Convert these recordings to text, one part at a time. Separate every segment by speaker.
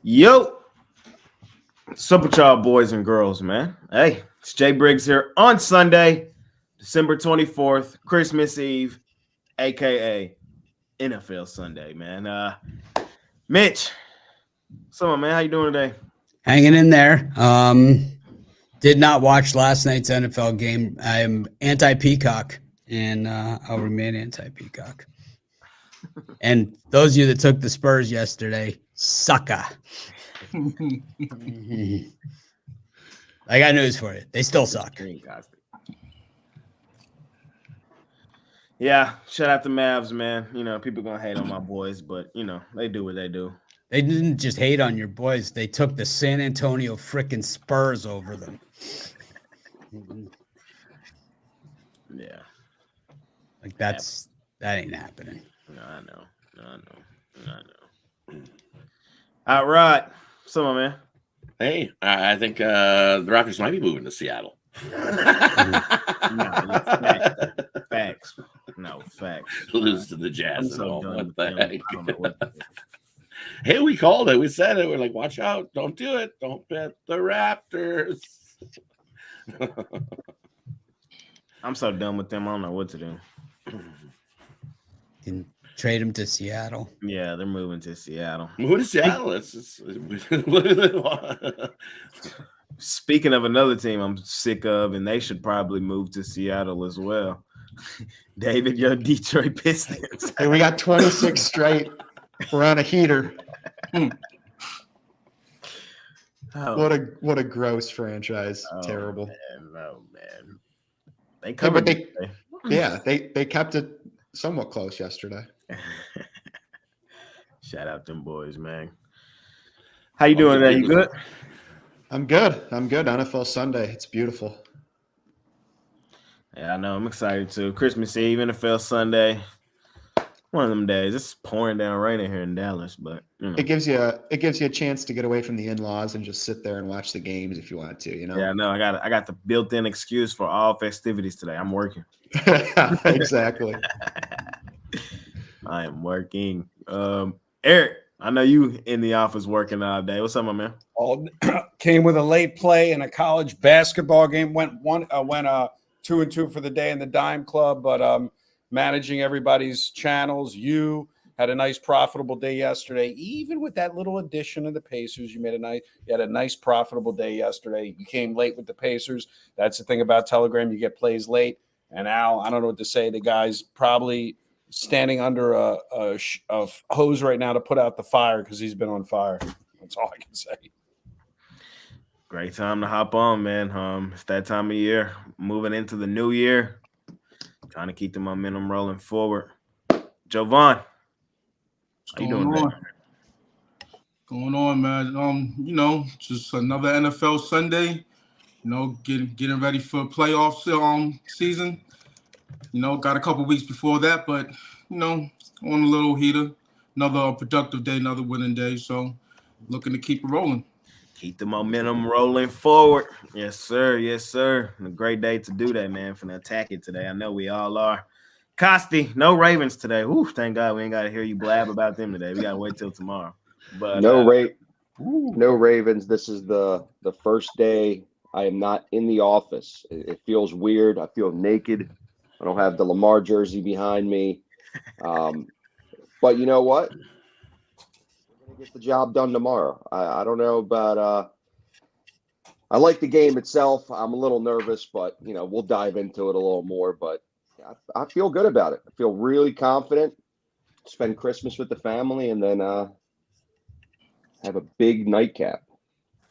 Speaker 1: Yo, Super Child boys and girls, man. Hey, it's Jay Briggs here on Sunday, December 24th, Christmas Eve, aka NFL Sunday, man. Mitch, what's up, man? How you doing today?
Speaker 2: Hanging in there. Did not watch last night's NFL game. I am anti-Peacock, and I'll remain anti-Peacock. And those of you that took the Spurs yesterday, sucker. I got news for you. They still suck.
Speaker 1: Yeah, shout out to Mavs, man. You know, people gonna hate on my boys, but you know, they do what they do.
Speaker 2: They didn't just hate on your boys. They took the San Antonio freaking Spurs over them.
Speaker 1: Yeah.
Speaker 2: Like that ain't happening.
Speaker 1: No, I know. All right. What's up, man?
Speaker 3: Hey, I think the Rockets might be moving to Seattle.
Speaker 1: Facts. No, facts.
Speaker 3: Lose to the Jazz and all. What the heck?
Speaker 1: I don't know what to do.
Speaker 3: Hey, we called it. We said it. We're like, watch out. Don't do it. Don't bet the Raptors.
Speaker 1: I'm so done with them. I don't know what to do.
Speaker 2: Can trade them to Seattle.
Speaker 1: Yeah, they're moving to Seattle.
Speaker 3: Move to Seattle.
Speaker 1: Speaking of another team I'm sick of, and they should probably move to Seattle as well. David, your Detroit Pistons.
Speaker 4: Hey, we got 26 straight. We're on a heater.
Speaker 1: Oh,
Speaker 4: What a gross franchise. Terrible.
Speaker 1: Man. They covered
Speaker 4: they kept it somewhat close yesterday.
Speaker 1: Shout out them boys, man. How you doing today? You good?
Speaker 4: I'm good. NFL Sunday. It's beautiful.
Speaker 1: Yeah, I know. I'm excited too. Christmas Eve, NFL Sunday. One of them days. It's pouring down rain here in Dallas, but you know.
Speaker 4: It gives you a chance to get away from the in-laws and just sit there and watch the games if you want to, you know.
Speaker 1: Yeah, I know. I got the built-in excuse for all festivities today. I'm working.
Speaker 4: Exactly.
Speaker 1: I am working. Eric, I know you in the office working all day. What's up, my man?
Speaker 5: Came with a late play in a college basketball game. Went 2-2 for the day in the Dime Club, but managing everybody's channels. You had a nice profitable day yesterday, even with that little addition of the Pacers. You had a nice profitable day yesterday. You came late with the Pacers. That's the thing about Telegram. You get plays late. And Al, I don't know what to say. The guy's probably standing under a hose right now to put out the fire because he's been on fire. That's all I can say.
Speaker 1: Great time to hop on, man. It's that time of year, moving into the new year, trying to keep the momentum rolling forward. Jovan, how you doing today?
Speaker 6: Going on, man. Just another NFL Sunday. Getting ready for playoff season. Got a couple weeks before that, but on a little heater. Another productive day, another winning day. So looking to keep it rolling.
Speaker 1: Keep the momentum rolling forward. Yes, sir. Yes, sir. A great day to do that, man. Finna attack it today. I know we all are. Costi, no Ravens today. Whew, thank God we ain't got to hear you blab about them today. We got to wait till tomorrow. But
Speaker 7: no Ravens. This is the first day I am not in the office. It feels weird. I feel naked. I don't have the Lamar jersey behind me. But you know what? We're going to get the job done tomorrow. I don't know about I like the game itself. I'm a little nervous, but we'll dive into it a little more. But I feel good about it. I feel really confident. Spend Christmas with the family and then have a big nightcap.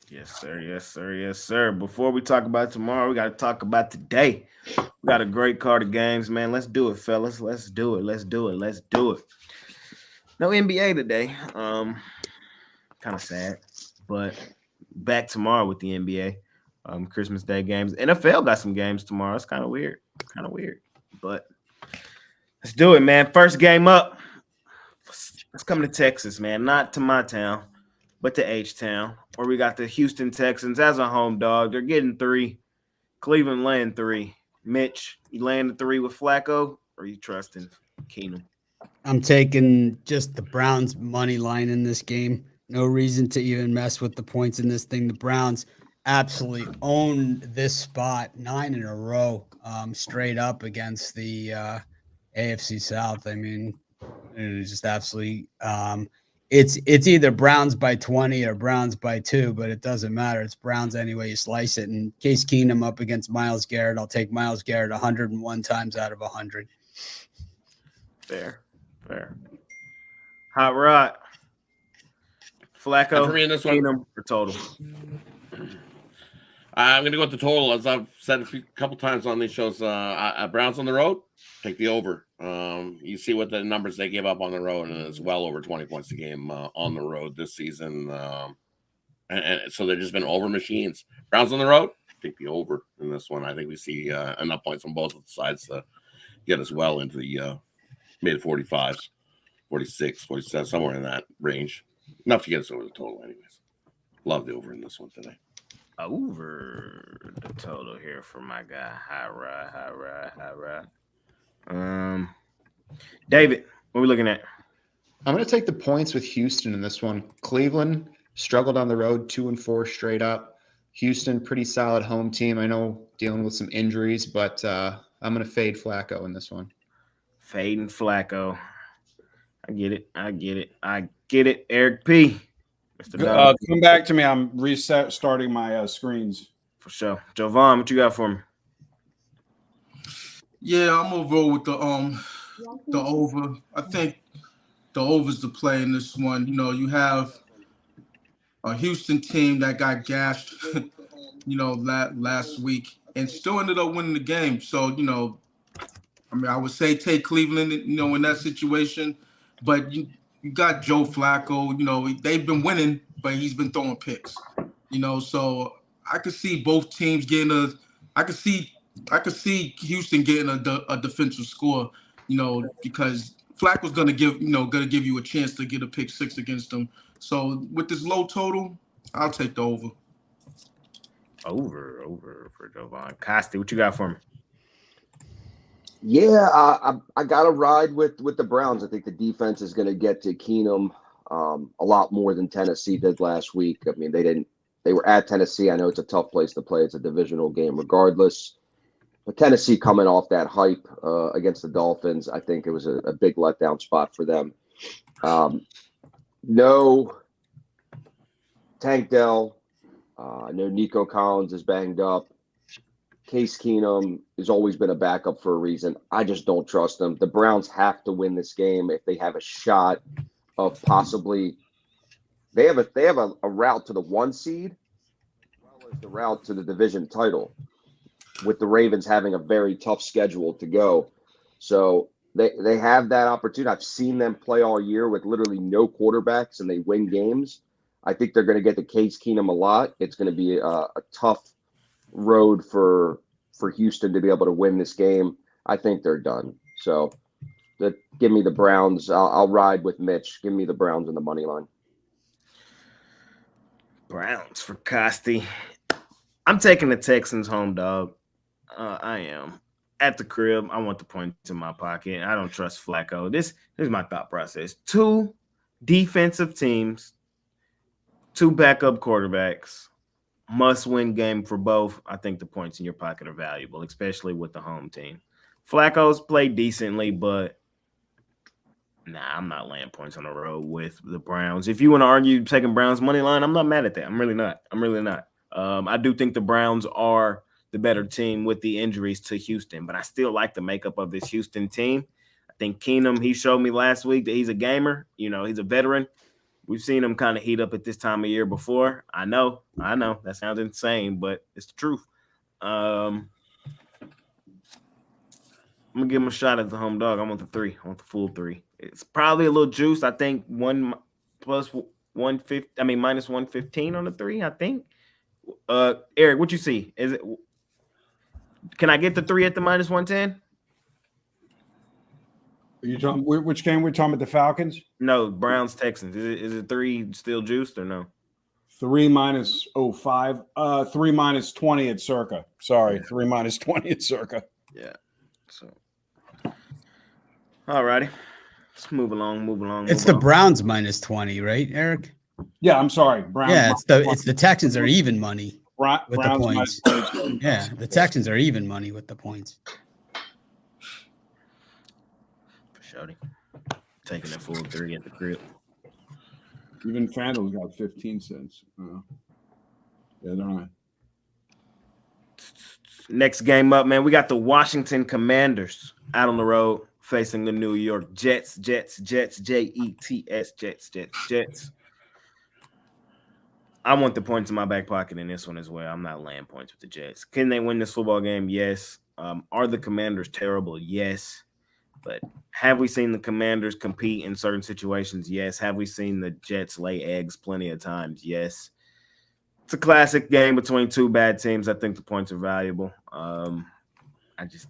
Speaker 1: Yes, sir. Yes, sir. Yes, sir. Before we talk about tomorrow, we got to talk about today. We got a great card of games, man. Let's do it, fellas. Let's do it. Let's do it. Let's do it. No NBA today. Kind of sad, but back tomorrow with the NBA. Christmas Day games. NFL got some games tomorrow. It's kind of weird. But let's do it, man. First game up. Let's come to Texas, man. Not to my town, but to H-Town, where we got the Houston Texans as a home dog. They're getting 3. Cleveland laying 3. Mitch, you laying the 3 with Flacco, or you trusting Keenum?
Speaker 2: I'm taking just the Browns money line in this game. No reason to even mess with the points in this thing. The Browns absolutely own this spot 9 in a row, straight up against the AFC South. I mean, it's just absolutely. It's either Browns by 20 or Browns by 2, but it doesn't matter. It's Browns anyway you slice it. And Case Keenum up against Myles Garrett, I'll take Myles Garrett 101 times out of 100.
Speaker 1: Fair. Hot Rod. Flacco.
Speaker 3: And for me in this one,
Speaker 1: Keenum or total.
Speaker 3: I'm going to go with the total. As I've said a couple times on these shows, Browns on the road, take the over. You see what the numbers they give up on the road, and it's well over 20 points a game on the road this season. And so they've just been over machines. Browns on the road, take the over in this one. I think we see enough points on both sides to get us well into the mid 45s, 46, 47, somewhere in that range. Enough to get us over the total anyways. Love the over in this one today.
Speaker 1: Over the total here for my guy. High ride. David, what are we looking at?
Speaker 4: I'm going to take the points with Houston in this one. Cleveland struggled on the road, 2-4 straight up. Houston, pretty solid home team. I know dealing with some injuries, but I'm going to fade Flacco in this one.
Speaker 1: Fading Flacco. I get it. Eric P. Mr. Donovan.
Speaker 5: Come back to me. I'm starting my screens.
Speaker 1: For sure. Jovan, what you got for me?
Speaker 6: Yeah, I'm gonna roll with the over. I think the over's the play in this one. You know, you have a Houston team that got gashed, last week and still ended up winning the game. So, I mean, I would say take Cleveland, in that situation, but you got Joe Flacco. They've been winning, but he's been throwing picks. So I could see both teams getting I could see Houston getting a defensive score. Because Flacco's gonna give you a chance to get a pick six against them. So with this low total, I'll take the over.
Speaker 1: Over for Jovan. Costi, what you got for me?
Speaker 7: Yeah, I got to ride with the Browns. I think the defense is going to get to Keenum a lot more than Tennessee did last week. I mean, they were at Tennessee. I know it's a tough place to play. It's a divisional game regardless. But Tennessee coming off that hype against the Dolphins, I think it was a big letdown spot for them. No Tank Dell. I know Nico Collins is banged up. Case Keenum has always been a backup for a reason. I just don't trust them. The Browns have to win this game if they have a shot of possibly. They have a route to the 1 seed, as well as the route to the division title, with the Ravens having a very tough schedule to go. So they have that opportunity. I've seen them play all year with literally no quarterbacks, and they win games. I think they're going to get the Case Keenum a lot. It's going to be a tough road for Houston to be able to win this game. I think they're done. So give me the Browns. I'll ride with Mitch. Give me the Browns in the money line.
Speaker 1: Browns for Costi. I'm taking the Texans home, dog. I am. At the crib, I want the points in my pocket. I don't trust Flacco. This is my thought process. 2 defensive teams, 2 backup quarterbacks. Must-win game for both. I think the points in your pocket are valuable, especially with the home team. Flacco's played decently, but I'm not laying points on the road with the Browns. If you want to argue taking Browns money line, I'm not mad at that. I'm really not. I do think the Browns are the better team with the injuries to Houston, but I still like the makeup of this Houston team. I think Keenum, he showed me last week that he's a gamer. He's a veteran. We've seen him kind of heat up at this time of year before. I know. That sounds insane, but it's the truth. I'm going to give him a shot at the home dog. I want the 3. I want the full 3. It's probably a little juice. I think 1 plus 150. I mean, minus 115 on the 3, I think. Eric, what you see? Can I get the 3 at the minus 110?
Speaker 5: Are you talking which game we're talking about? The Falcons?
Speaker 1: No, Browns Texans. Is it 3 still juiced or no?
Speaker 5: 3 minus 05. 3 minus 20 at Circa. Sorry, 3 minus 20 at Circa.
Speaker 1: Yeah. So, all righty. Let's move along, move along.
Speaker 2: It's
Speaker 1: move
Speaker 2: the
Speaker 1: along.
Speaker 2: Browns minus 20, right, Eric?
Speaker 5: Yeah, I'm sorry. Browns.
Speaker 2: Yeah, it's the Texans are even money with the
Speaker 5: Browns
Speaker 2: points.
Speaker 5: minus 22.
Speaker 2: Yeah, the Texans are even money with the points.
Speaker 1: For sure. Taking a full 3 at the crib.
Speaker 8: Even Fanduel's got 15 cents. Yeah, they're not.
Speaker 1: Next game up, man. We got the Washington Commanders out on the road facing the New York Jets. Jets, Jets. I want the points in my back pocket in this one as well. I'm not laying points with the Jets. Can they win this football game? Yes. Are the Commanders terrible? Yes. But have we seen the Commanders compete in certain situations? Yes. Have we seen the Jets lay eggs plenty of times? Yes. It's a classic game between two bad teams. I think the points are valuable.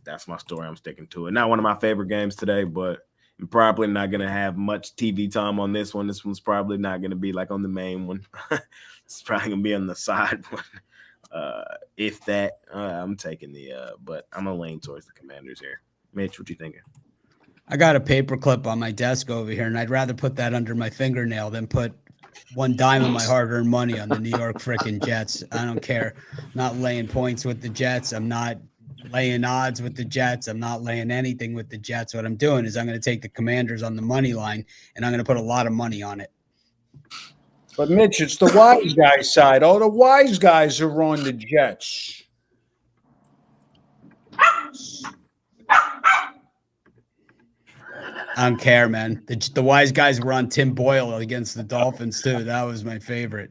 Speaker 1: That's my story. I'm sticking to it. Not one of my favorite games today, but I'm probably not going to have much TV time on this one. This one's probably not going to be like on the main one. It's probably going to be on the side one. If that, I'm taking but I'm going to lean towards the Commanders here. Mitch, what you thinking?
Speaker 2: I got a paper clip on my desk over here, and I'd rather put that under my fingernail than put one dime of my hard-earned money on the New York freaking Jets. I don't care. I'm not laying points with the Jets. I'm not laying odds with the Jets. I'm not laying anything with the Jets. What I'm doing is I'm going to take the Commanders on the money line, and I'm going to put a lot of money on it.
Speaker 5: But Mitch, it's the wise guy side. All the wise guys are on the Jets.
Speaker 2: I don't care, man. The wise guys were on Tim Boyle against the Dolphins, too. That was my favorite.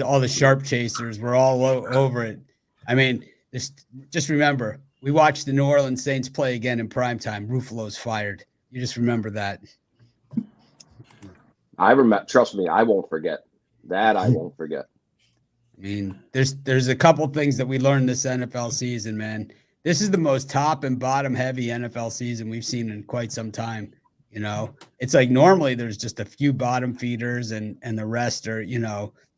Speaker 2: All the sharp chasers were all over it. I mean, just remember, we watched the New Orleans Saints play again in primetime. Ruffalo's fired. You just remember that.
Speaker 7: I remember. Trust me, I won't forget that. I won't forget.
Speaker 2: I mean, there's a couple things that we learned this NFL season, man. This is the most top and bottom heavy NFL season we've seen in quite some time. You know, it's like normally there's just a few bottom feeders and the rest are,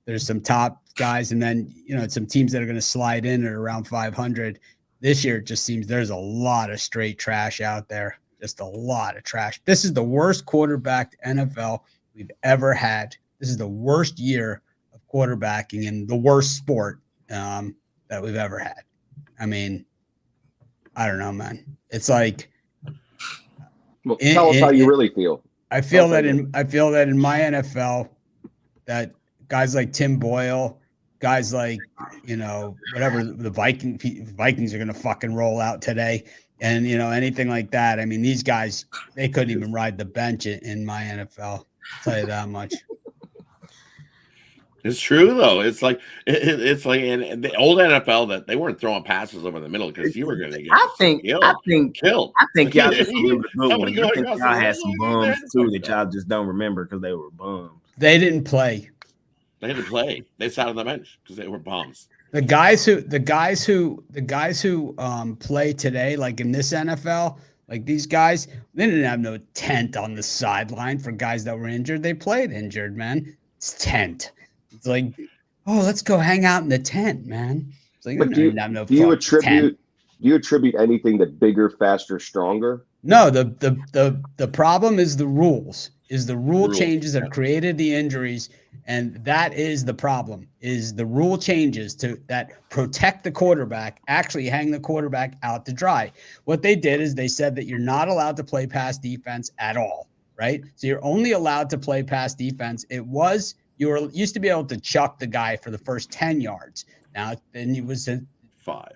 Speaker 2: there's some top guys and then, some teams that are going to slide in at around 500. This year, it just seems there's a lot of straight trash out there. Just a lot of trash. This is the worst quarterbacked NFL we've ever had. This is the worst year of quarterbacking in the worst sport that we've ever had. I mean, I don't know, man. It's like,
Speaker 7: well, tell us how you really feel.
Speaker 2: I feel that in my NFL, that guys like Tim Boyle, guys like whatever the Vikings are going to fucking roll out today, and anything like that. I mean, these guys, they couldn't even ride the bench in my NFL. I'll tell you that much.
Speaker 3: It's true though. It's like in the old NFL that they weren't throwing passes over the middle because you were going to get killed.
Speaker 1: I think y'all just remember the good ones. I think
Speaker 3: Somebody
Speaker 1: y'all had some bums too that y'all just don't remember because they were bums.
Speaker 2: They didn't play.
Speaker 3: They didn't play. They sat on the bench because they were bums.
Speaker 2: The guys who play today, like in this NFL, like these guys, they didn't have no tent on the sideline for guys that were injured. They played injured, man. It's tent. It's like, oh, let's go hang out in the tent, man. It's like,
Speaker 7: But do you attribute anything to bigger, faster, stronger?
Speaker 2: No, the problem is the rules. Is the rule
Speaker 3: Rules,
Speaker 2: changes that have created the injuries, and that is the problem. Is the rule changes that protect the quarterback, actually hang the quarterback out to dry. What they did is they said that you're not allowed to play pass defense at all, right? So you're only allowed to play pass defense. You used to be able to chuck the guy for the first 10 yards. Now then it was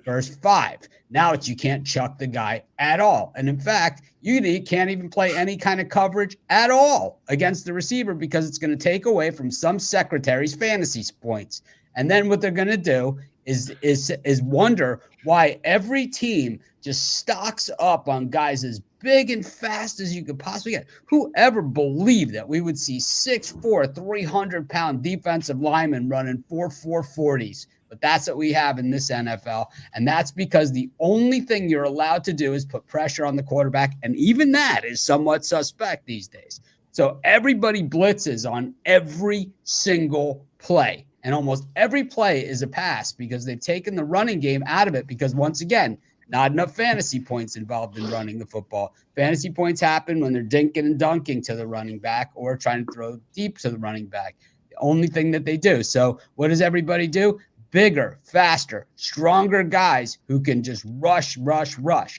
Speaker 2: first 5. Now you can't chuck the guy at all. And in fact, you can't even play any kind of coverage at all against the receiver because it's going to take away from some secretary's fantasy points. And then what they're going to do is wonder why every team just stocks up on guys as big and fast as you could possibly get. Whoever believed that we would see 6'4", 300-pound defensive linemen running 4.4 40s? But that's what we have in this NFL. And that's because the only thing you're allowed to do is put pressure on the quarterback. And even that is somewhat suspect these days. So everybody blitzes on every single play. And almost every play is a pass because they've taken the running game out of it. Because once again, Not enough fantasy points involved in running the football. Fantasy points happen when they're dinking and dunking to the running back or trying to throw deep to the running back. The only thing that they do. So what does everybody do? Bigger, faster, stronger guys who can just rush.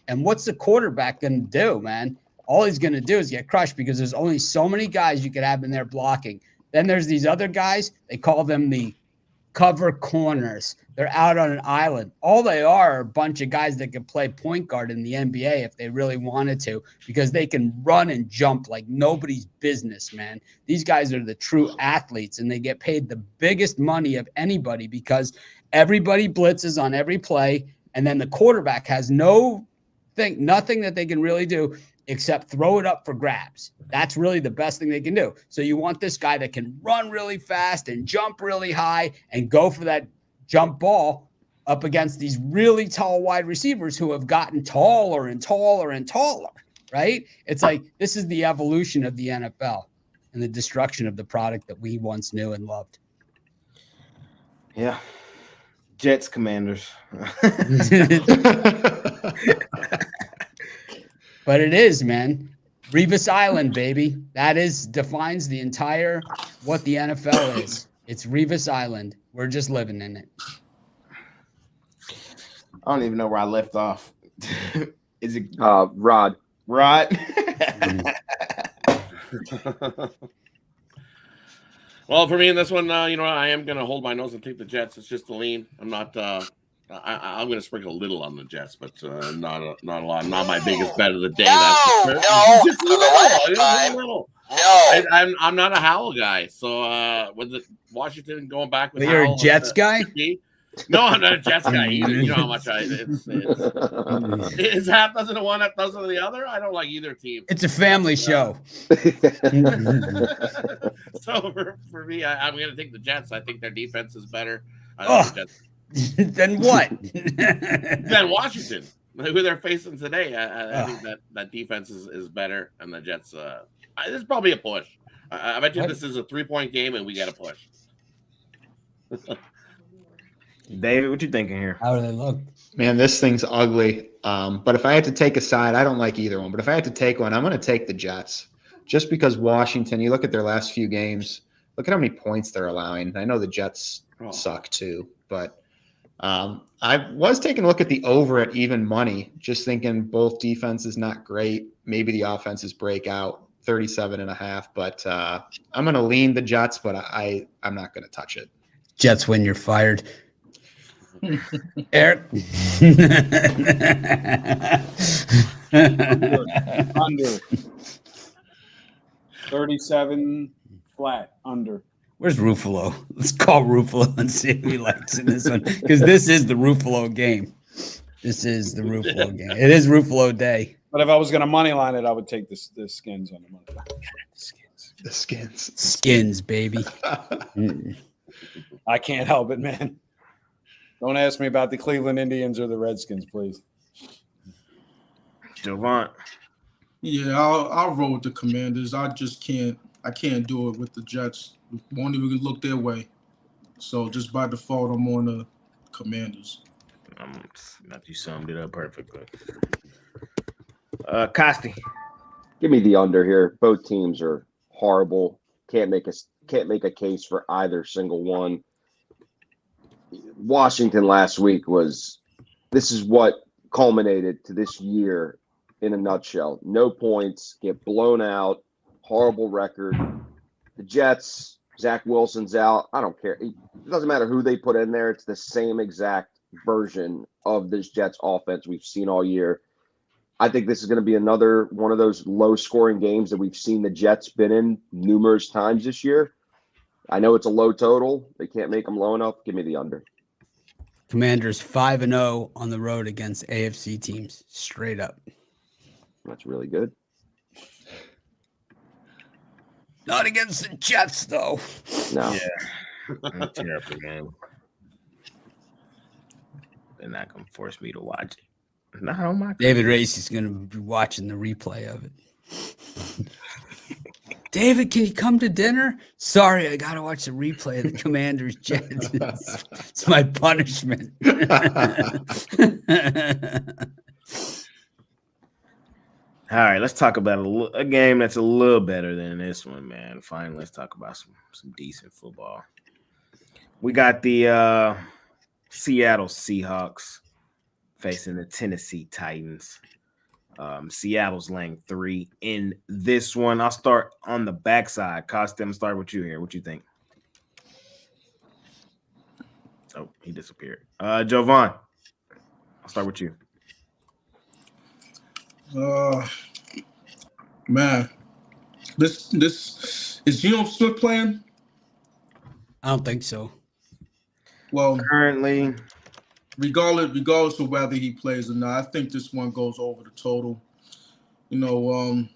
Speaker 2: And what's the quarterback going to do, man? All he's going to do is get crushed because there's only so many guys you could have in there blocking. Then there's these other guys. They call them the cover corners. They're out on an island. All they are a bunch of guys that can play point guard in the NBA if they really wanted to, because they can run and jump like nobody's business, man. These guys are the true athletes, and they get paid the biggest money of anybody because everybody blitzes on every play, and then the quarterback has nothing that they can really do except throw it up for grabs. That's really the best thing they can do. So you want this guy that can run really fast and jump really high and go for that jump ball up against these really tall wide receivers who have gotten taller and taller and taller, right? It's like this is the evolution of the NFL and the destruction of the product that we once knew and loved.
Speaker 1: Yeah. Jets, Commanders.
Speaker 2: But it is, man. Revis Island, baby. That defines the entire what the NFL is. It's Revis Island. We're just living in it.
Speaker 1: I don't even know where I left off. Is it
Speaker 7: Rod?
Speaker 1: Rod?
Speaker 3: Well, for me in this one, I am going to hold my nose and take the Jets. It's just a lean. I'm not. I'm going to sprinkle a little on the Jets, but not a lot. Not my biggest bet of the day. Just a little. No, I'm not a Howell guy. So with the Washington going back with,
Speaker 2: you're
Speaker 3: Howell,
Speaker 2: a Jets guy.
Speaker 3: No, I'm not a Jets guy either. You know how much it's half dozen of one, half dozen of the other. I don't like either team.
Speaker 2: It's a family show.
Speaker 3: So for me, I'm going to take the Jets. I think their defense is better.
Speaker 2: Then what?
Speaker 3: Then Washington, who they're facing today. I think that defense is better, and the Jets. This is probably a push. I bet you this is a 3-point game, and we got a push.
Speaker 1: David, what you thinking here?
Speaker 2: How do they look?
Speaker 4: Man, this thing's ugly. But if I had to take a side, I don't like either one. But if I had to take one, I'm going to take the Jets. Just because Washington, you look at their last few games, look at how many points they're allowing. I know the Jets suck too, but I was taking a look at the over at even money, just thinking both defenses not great. Maybe the offenses break out 37.5, but I'm going to lean the Jets, but I'm not going to touch it.
Speaker 2: Jets win, you're fired. Eric.
Speaker 8: Under 37 flat under.
Speaker 2: Where's Ruffalo? Let's call Ruffalo and see if he likes in this one, because this is the Ruffalo game. This is the Ruffalo game. It is Ruffalo day.
Speaker 5: But if I was going to money line it, I would take the Skins on the money line.
Speaker 4: The Skins.
Speaker 2: Skins, baby.
Speaker 5: I can't help it, man. Don't ask me about the Cleveland Indians or the Redskins, please.
Speaker 1: Javant.
Speaker 6: Yeah, I'll roll with the Commanders. I just can't. I can't do it with the Jets. Won't even look their way. So just by default, I'm on the Commanders.
Speaker 1: You summed it up perfectly. Costi.
Speaker 7: Give me the under here. Both teams are horrible. Can't make a case for either single one. Washington last week this is what culminated to this year in a nutshell. No points, get blown out, horrible record. The Jets, Zach Wilson's out. I don't care. It doesn't matter who they put in there. It's the same exact version of this Jets offense we've seen all year. I think this is going to be another one of those low-scoring games that we've seen the Jets been in numerous times this year. I know it's a low total. They can't make them low enough. Give me the under.
Speaker 2: Commanders 5-0 on the road against AFC teams. Straight up.
Speaker 7: That's really good.
Speaker 2: Not against the Jets, though.
Speaker 7: No.
Speaker 1: Yeah. I'm terrible, man. They're not going to force me to watch it. Not on my
Speaker 2: David Race is going to be watching the replay of it. David, can you come to dinner? Sorry, I gotta watch the replay of the Commanders Jets. It's my punishment.
Speaker 1: All right, let's talk about a game that's a little better than this one, man. Finally, let's talk about some decent football. We got the Seattle Seahawks facing the Tennessee Titans. Seattle's laying 3 in this one. I'll start on the backside. Costin, start with you here. What you think? Oh, he disappeared. Jovan, I'll start with you.
Speaker 6: Man, this is Geno Smith playing?
Speaker 2: I don't think so.
Speaker 6: Well,
Speaker 1: Currently,
Speaker 6: regardless of whether he plays or not, I think this one goes over the total. You know,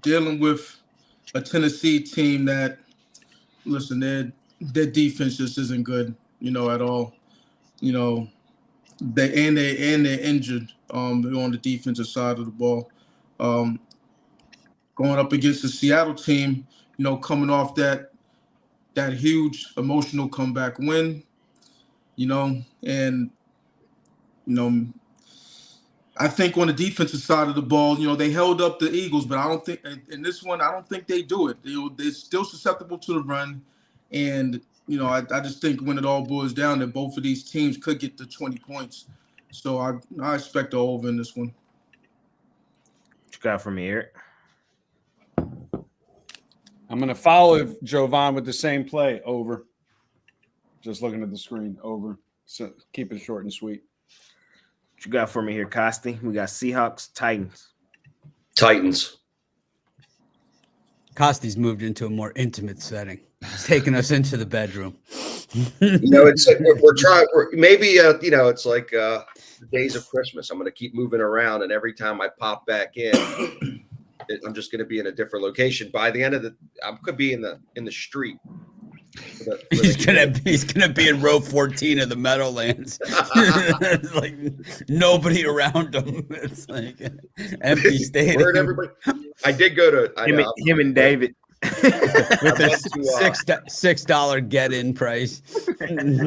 Speaker 6: dealing with a Tennessee team that, listen, their defense just isn't good, you know, at all. You know, they're injured on the defensive side of the ball. Going up against the Seattle team, you know, coming off that huge emotional comeback win, you know, and, you know, I think on the defensive side of the ball, you know, they held up the Eagles, but I don't think in this one, I don't think they do it. They're still susceptible to the run. And, you know, I just think when it all boils down that both of these teams could get to 20 points. So I expect the over in this one.
Speaker 1: what you got from me, Eric?
Speaker 5: I'm going to follow Jovan with the same play. Over. Just looking at the screen. Over. So keep it short and sweet.
Speaker 1: What you got for me here, Costi? We got Seahawks, Titans.
Speaker 9: Titans.
Speaker 2: Costi's moved into a more intimate setting. He's taking us into the bedroom.
Speaker 9: You know, it's like we're trying. Maybe you know, it's like the days of Christmas. I'm going to keep moving around, and every time I pop back in, I'm just going to be in a different location. By the end of I could be in the street.
Speaker 2: He's gonna be in row 14 of the Meadowlands. It's like nobody around him. It's like an empty stadium.
Speaker 9: Where'd everybody? I did go to
Speaker 1: Him and David.
Speaker 2: With a $6 get-in price.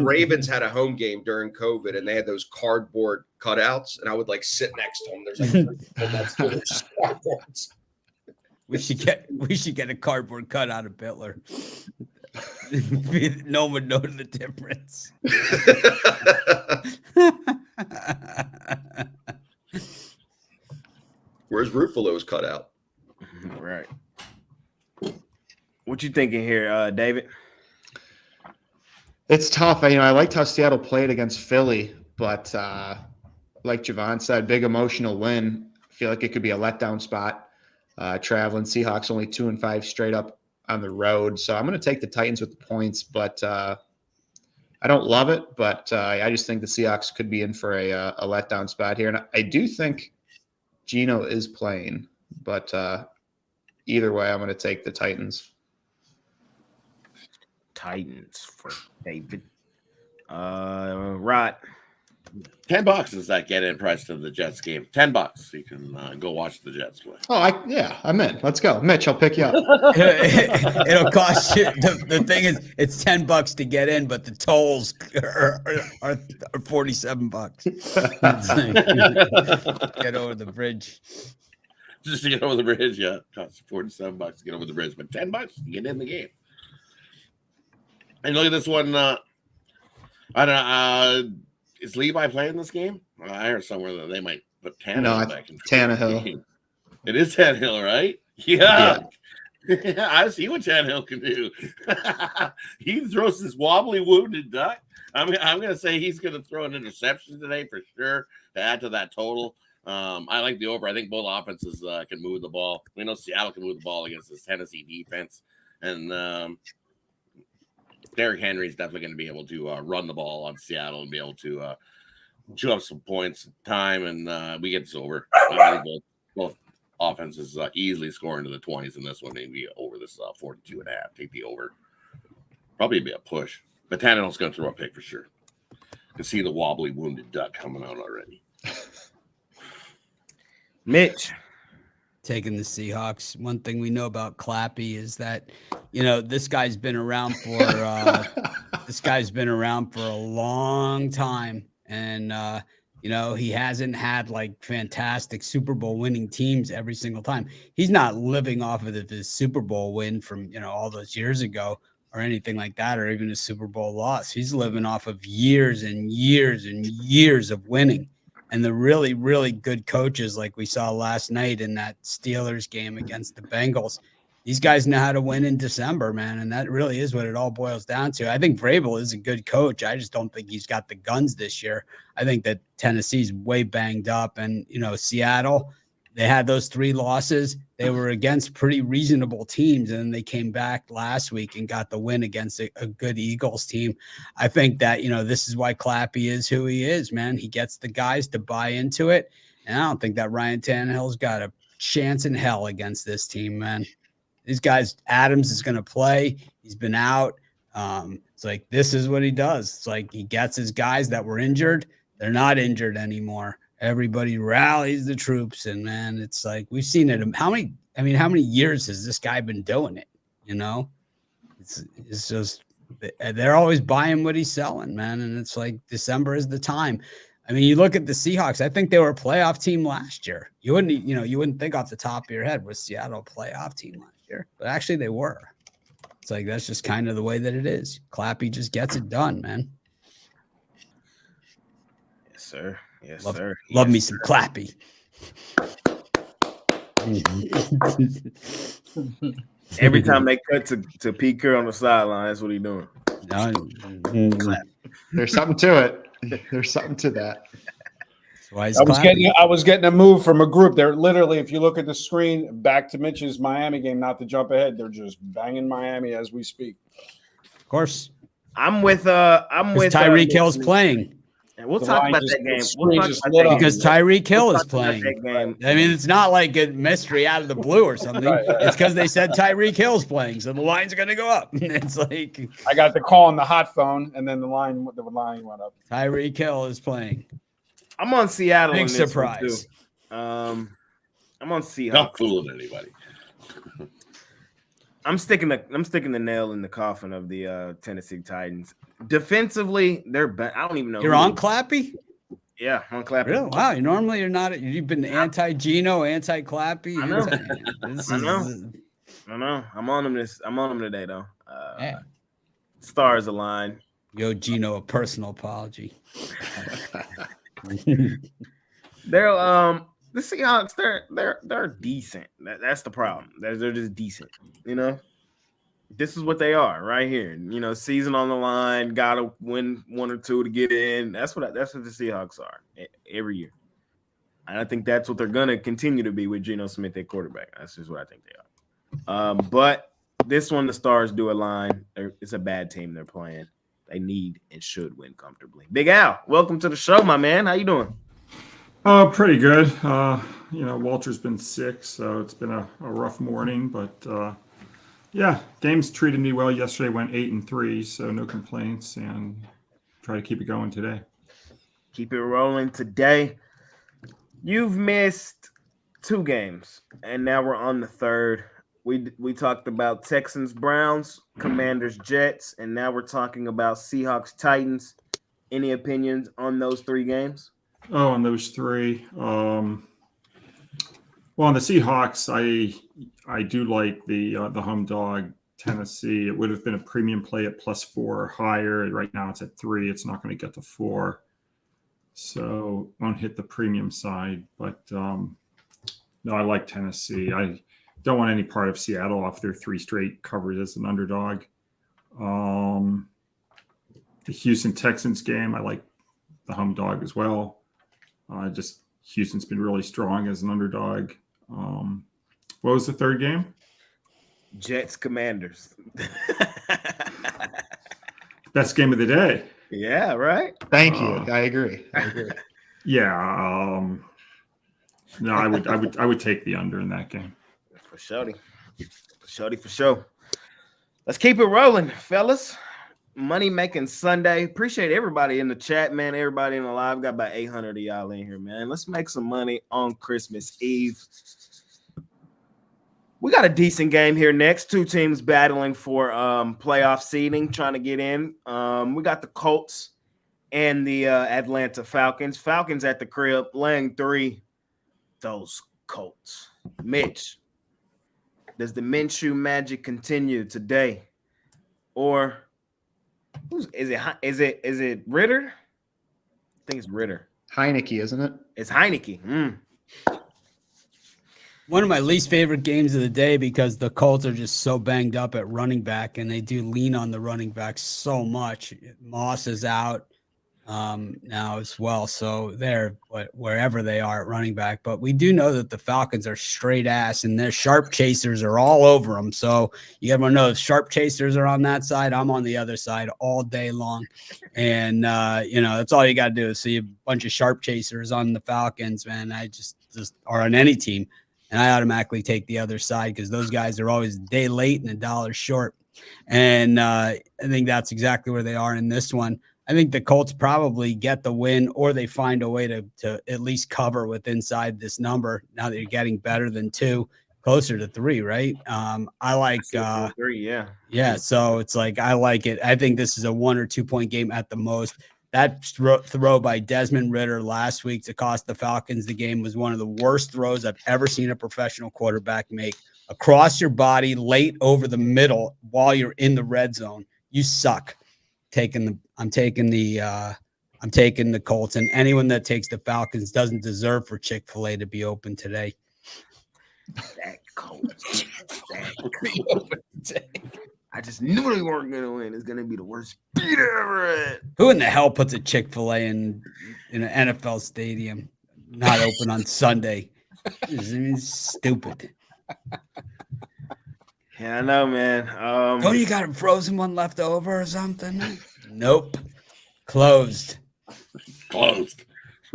Speaker 9: Ravens had a home game during COVID, and they had those cardboard cutouts, and I would like sit next to them. There's like
Speaker 2: We should get a cardboard cutout of Bitler. No one would know the difference.
Speaker 9: Where's Ruffalo's cutout?
Speaker 1: Right. What you thinking here, David?
Speaker 4: It's tough. I liked how Seattle played against Philly, but like Jovan said, big emotional win. I feel like it could be a letdown spot. Traveling Seahawks only 2-5 straight up on the road. So I'm going to take the Titans with the points, but I don't love it, but I just think the Seahawks could be in for a letdown spot here. And I do think Geno is playing, but either way, I'm going to take the Titans.
Speaker 1: Titans for David. Rod.
Speaker 3: $10 is that get-in price to the Jets game. $10. You can go watch the Jets play.
Speaker 4: Oh, I'm in. Let's go. Mitch, I'll pick you up.
Speaker 2: It'll cost you. The thing is, it's $10 to get in, but the tolls are $47. Get over the bridge.
Speaker 3: Just to get over the bridge, yeah. It costs $47 to get over the bridge, but $10 to get in the game. And look at this one. I don't know. Is Levi playing this game? I heard somewhere that they might put Tannehill back in.
Speaker 4: Tannehill.
Speaker 3: It is Tannehill, right? Yeah. I see what Tannehill can do. He throws this wobbly wounded duck. I'm going to say he's going to throw an interception today for sure to add to that total. I like the over. I think both offenses can move the ball. We know Seattle can move the ball against this Tennessee defense. And Derrick Henry is definitely going to be able to run the ball on Seattle and be able to chew up some points, time, and we get this over. I think both offenses easily score into the 20s in this one, maybe over this 42.5. Take the over. Probably be a push. But Tannehill's going to throw a pick for sure. You can see the wobbly wounded duck coming out already.
Speaker 1: Mitch.
Speaker 2: taking the Seahawks. One thing we know about Clappy is that, you know, this guy's been around for a long time, and you know, he hasn't had like fantastic Super Bowl winning teams every single time. He's not living off of his Super Bowl win from, you know, all those years ago or anything like that, or even a Super Bowl loss. He's living off of years and years and years of winning. And the really, really good coaches, like we saw last night in that Steelers game against the Bengals, these guys know how to win in December, man. And that really is what it all boils down to. I think Vrabel is a good coach. I just don't think he's got the guns this year. I think that Tennessee's way banged up. And, you know, Seattle, they had those 3 losses. They were against pretty reasonable teams, and then they came back last week and got the win against a good Eagles team. I think that, you know, this is why Clappy is who he is, man. He gets the guys to buy into it, and I don't think that Ryan Tannehill's got a chance in hell against this team, man. These guys, Adams is going to play. He's been out. It's like, this is what he does. It's like he gets his guys that were injured. They're not injured anymore. Everybody rallies the troops, and man, it's like we've seen it. How many years has this guy been doing it? You know, it's just they're always buying what he's selling, man. And it's like December is the time. I mean, you look at the Seahawks. I think they were a playoff team last year. You wouldn't think off the top of your head, was Seattle a playoff team last year? But actually, they were. It's like that's just kind of the way that it is. Clappy just gets it done, man.
Speaker 1: Yes, sir. Yes,
Speaker 2: Love
Speaker 1: sir.
Speaker 2: Love
Speaker 1: Yes,
Speaker 2: me some
Speaker 1: sir.
Speaker 2: Clappy.
Speaker 1: Every time they cut to Pete Carroll on the sideline, that's what he's doing.
Speaker 4: There's something to it. There's something to that.
Speaker 2: Why is
Speaker 5: I was getting a move from a group. They're literally, if you look at the screen, back to Mitch's Miami game, not to jump ahead, they're just banging Miami as we speak.
Speaker 2: Of course.
Speaker 1: I'm with
Speaker 2: Tyreek Hill's playing.
Speaker 1: And we'll
Speaker 5: The
Speaker 1: talk
Speaker 5: line
Speaker 1: about
Speaker 5: just-
Speaker 1: that game.
Speaker 5: the
Speaker 1: We'll
Speaker 5: screen
Speaker 1: talk
Speaker 5: just
Speaker 1: about
Speaker 5: lit
Speaker 1: that
Speaker 5: up.
Speaker 1: game.
Speaker 2: Because Tyreek Hill
Speaker 1: We'll
Speaker 2: is
Speaker 1: talk about
Speaker 2: playing.
Speaker 1: that game.
Speaker 2: I mean, it's not like a mystery out of the blue or something.
Speaker 5: Right.
Speaker 2: It's because they said Tyreek Hill's playing, so the line's going to go up. It's like
Speaker 5: I got the call on the hot phone, and then the line went up.
Speaker 2: Tyreek Hill is playing.
Speaker 1: I'm on Seattle.
Speaker 2: Big
Speaker 1: in this one,
Speaker 2: surprise.
Speaker 1: too. I'm on Seahawks.
Speaker 3: Not fooling anybody.
Speaker 1: I'm sticking the nail in the coffin of the Tennessee Titans. Defensively, they're I don't even know.
Speaker 2: You're
Speaker 1: who
Speaker 2: on
Speaker 1: they-
Speaker 2: Clappy?
Speaker 1: Yeah, on Clappy.
Speaker 2: Really? Wow. You're not. You've been anti-Geno, anti-Clappy.
Speaker 1: I know.
Speaker 2: This
Speaker 1: I know.
Speaker 2: is-
Speaker 1: I know. I'm on them today though.
Speaker 2: Yeah.
Speaker 1: Stars align.
Speaker 2: Yo, Geno, a personal apology.
Speaker 1: They're the Seahawks. They're decent. That's the problem. They're just decent. You know, this is what they are right here. You know, season on the line. Got to win 1 or 2 to get in. That's what the Seahawks are every year. And I think that's what they're gonna continue to be with Geno Smith at quarterback. That's just what I think they are. But this one, the stars do align. It's a bad team they're playing. They need and should win comfortably. Big Al, welcome to the show, my man. How you doing?
Speaker 10: Oh, pretty good. Walter's been sick, so it's been a rough morning. But yeah, games treated me well yesterday. Went 8-3, so no complaints, and try to keep it going today.
Speaker 1: Keep it rolling today. You've missed 2 games, and now we're on the 3rd. We talked about Texans, Browns, Commanders, Jets, and now we're talking about Seahawks, Titans. Any opinions on those 3 games?
Speaker 10: Oh, on those 3. Well, on the Seahawks, I do like the home dog Tennessee. It would have been a premium play at +4 or higher. Right now it's at 3. It's not going to get to 4. So won't hit the premium side. But no, I like Tennessee. I don't want any part of Seattle off their 3 straight covers as an underdog. The Houston Texans game, I like the home dog as well. Just Houston's been really strong as an underdog. What was the 3rd game?
Speaker 1: Jets, Commanders.
Speaker 10: Best game of the day.
Speaker 1: Yeah, right.
Speaker 4: Thank you. I agree.
Speaker 10: Yeah. No, I would take the under in that game.
Speaker 1: For sure. Let's keep it rolling, fellas. Money making Sunday. Appreciate everybody in the chat, man. Everybody in the live. Got about 800 of y'all in here, man. Let's make some money on Christmas Eve. We got a decent game here next. Two teams battling for playoff seeding, trying to get in. We got the Colts and the Atlanta Falcons. Falcons at the crib, laying 3. Those Colts. Mitch, does the Minshew magic continue today, or is it Ritter? I think it's Ritter.
Speaker 4: Heineke, isn't it?
Speaker 1: It's Heineke.
Speaker 2: One of my least favorite games of the day because the Colts are just so banged up at running back, and they do lean on the running back so much. Moss is out now as well, so they're wherever they are at running back. But we do know that the Falcons are straight ass, and their sharp chasers are all over them. So you gotta know if sharp chasers are on that side, I'm on the other side all day long. And that's all you got to do is see a bunch of sharp chasers on the Falcons, man. I just are on any team. And I automatically take the other side because those guys are always a day late and $1 short. And I think that's exactly where they are in this one. I think the Colts probably get the win, or they find a way to at least cover with inside this number. Now that you're getting better than 2, closer to 3, right? I like
Speaker 1: 3, yeah.
Speaker 2: Yeah, so it's like I like it. I think this is a 1 or 2 point game at the most. That throw by Desmond Ritter last week to cost the Falcons the game was one of the worst throws I've ever seen a professional quarterback make. Across your body, late over the middle while you're in the red zone. You suck. I'm taking the Colts, and anyone that takes the Falcons doesn't deserve for Chick-fil-A to be open today.
Speaker 1: That Colts. I just knew they weren't going to win. It's going to be the worst beat ever had.
Speaker 2: Who in the hell puts a Chick-fil-A in an NFL stadium not open on Sunday? It's stupid.
Speaker 1: Yeah, I know, man.
Speaker 2: Oh, you got a frozen one left over or something? Nope. Closed.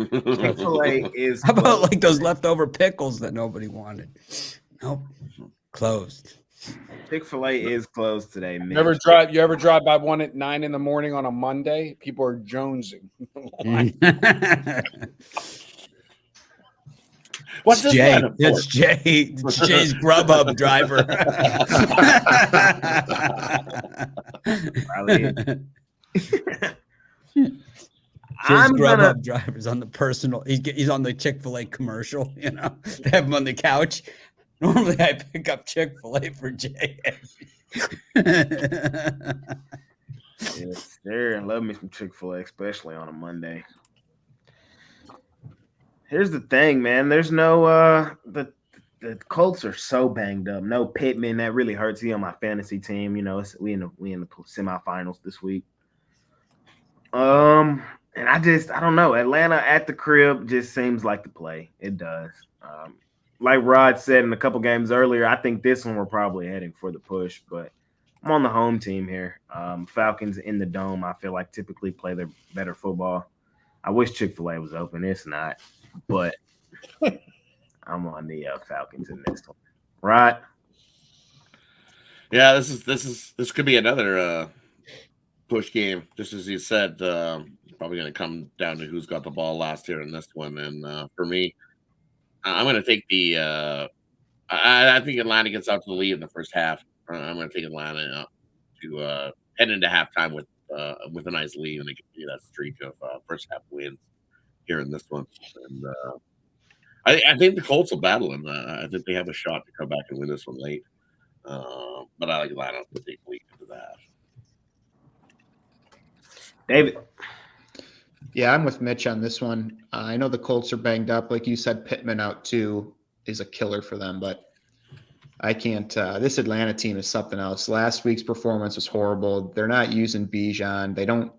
Speaker 1: Chick-fil-A is
Speaker 2: How about like those leftover pickles that nobody wanted? Nope. Closed.
Speaker 1: Chick-fil-A is closed today, man.
Speaker 5: You ever drive by one at 9 a.m. on a Monday? People are jonesing.
Speaker 3: What's this?
Speaker 2: Jay? It's Jay. It's Jay's Grubhub driver. Jay's Grubhub driver's on the personal. He's on the Chick-fil-A commercial. They have him on the couch. Normally, I pick up Chick-fil-A for Jay.
Speaker 1: Yes, sir. I love me some Chick-fil-A, especially on a Monday. Here's the thing, man. There's no the Colts are so banged up. No Pittman. That really hurts. He on my fantasy team. We in the semifinals this week. And I don't know. Atlanta at the crib just seems like the play. It does. Like Rod said in a couple games earlier, I think this one we're probably heading for the push, but I'm on the home team here. Falcons in the dome, I feel like typically play their better football. I wish Chick-fil-A was open. It's not, but I'm on the Falcons in this one. Right?
Speaker 3: Yeah, this could be another push game, just as you said. Probably going to come down to who's got the ball last year in this one, and for me, I'm going to take the. I think Atlanta gets out to the lead in the first half. I'm going to take Atlanta to head into halftime with a nice lead, and they continue that streak of first half wins here in this one. And I think the Colts will battle him. I think they have a shot to come back and win this one late. But I like Atlanta to take the lead into that.
Speaker 1: David.
Speaker 4: Yeah, I'm with Mitch on this one. I know the Colts are banged up. Like you said, Pittman out too is a killer for them, but I can't. This Atlanta team is something else. Last week's performance was horrible. They're not using Bijan. They don't.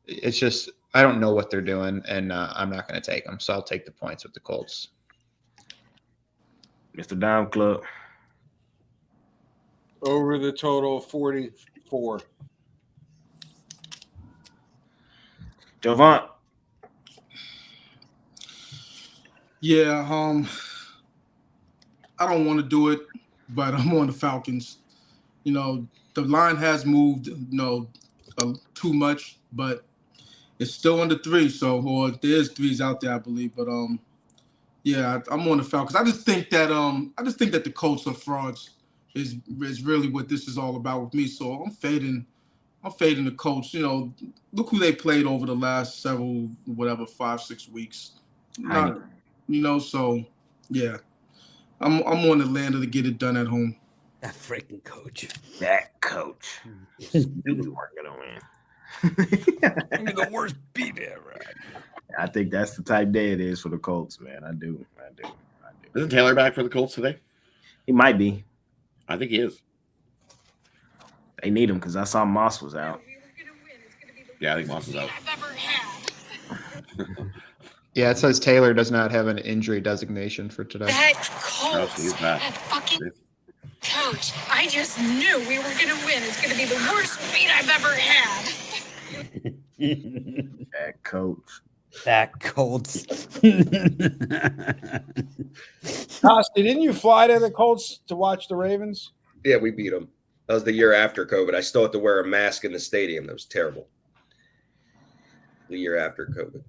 Speaker 4: It's just I don't know what they're doing, and I'm not going to take them. So I'll take the points with the Colts.
Speaker 1: Mr. Dime Club.
Speaker 5: Over the total of 44.
Speaker 1: Jovant.
Speaker 6: Yeah, I don't want to do it, but I'm on the Falcons. The line has moved, too much, but it's still under 3. So, or there's 3s out there, I believe. But Yeah, I'm on the Falcons. I just think that the Colts are frauds is really what this is all about with me. So I'm fading the Colts. You know, look who they played over the last several 5-6 weeks. So yeah. I'm on Atlanta to get it done at home.
Speaker 2: That freaking coach.
Speaker 1: That coach. We weren't gonna win.
Speaker 2: Give me the worst beat ever.
Speaker 1: I think that's the type day it is for the Colts, man. I do.
Speaker 3: Isn't Taylor back for the Colts today?
Speaker 1: He might be.
Speaker 3: I think he is.
Speaker 1: They need him because I saw Moss was out.
Speaker 3: Yeah, I think Moss is out.
Speaker 4: Yeah, it says Taylor does not have an injury designation for today.
Speaker 11: That
Speaker 3: Oh,
Speaker 11: Colts,
Speaker 3: he's back.
Speaker 11: that fucking coach. I just knew we were going to win. It's going to be the worst beat I've ever had.
Speaker 1: That coach.
Speaker 2: That Colts.
Speaker 5: Costi, didn't you fly to the Colts to watch the Ravens?
Speaker 9: Yeah, we beat them. That was the year after COVID. I still had to wear a mask in the stadium. That was terrible. The year after COVID.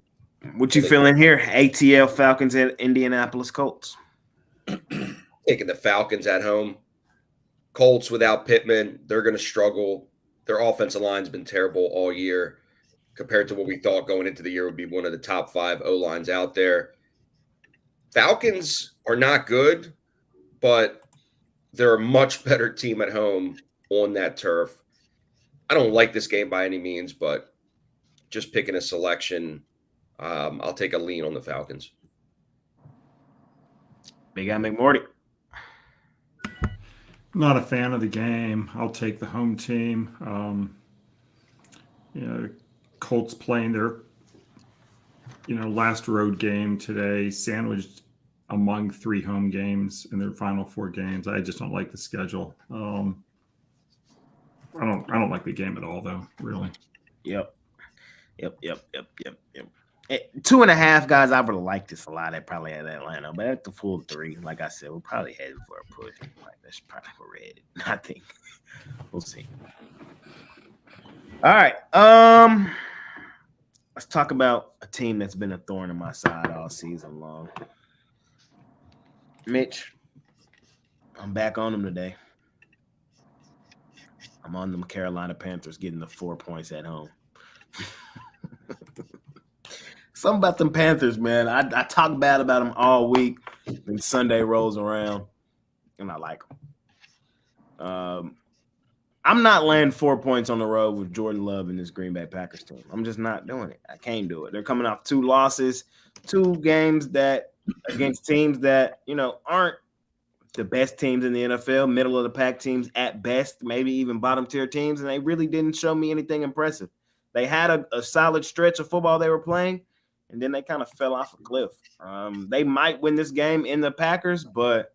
Speaker 1: What you feeling here? ATL Falcons at Indianapolis Colts.
Speaker 9: Taking the Falcons at home. Colts without Pittman, they're going to struggle. Their offensive line's been terrible all year compared to what we thought going into the year would be one of the top 5 O-lines out there. Falcons are not good, but they're a much better team at home on that turf. I don't like this game by any means, but just picking a selection, I'll take a lean on the Falcons.
Speaker 1: Big Guy McMorty.
Speaker 10: Not a fan of the game. I'll take the home team. Colts playing their, last road game today, sandwiched among 3 home games in their final 4 games. I just don't like the schedule. I don't like the game at all, though. Really.
Speaker 1: Yep. 2.5 guys. I would have liked this a lot. I probably had Atlanta, but at the full 3, like I said, we're probably headed for a push. Like that's probably where we're headed. I think we'll see. All right. Let's talk about a team that's been a thorn in my side all season long. Mitch, I'm back on them today. I'm on them Carolina Panthers getting the 4 points at home. Something about them Panthers, man. I talk bad about them all week. Then Sunday rolls around, and I like them. I'm not laying 4 points on the road with Jordan Love and this Green Bay Packers team. I'm just not doing it. I can't do it. They're coming off 2 losses, 2 games that against teams that, aren't the best teams in the NFL, middle of the pack teams at best, maybe even bottom tier teams, and they really didn't show me anything impressive. They had a solid stretch of football they were playing, and then they kind of fell off a cliff. They might win this game in the Packers, but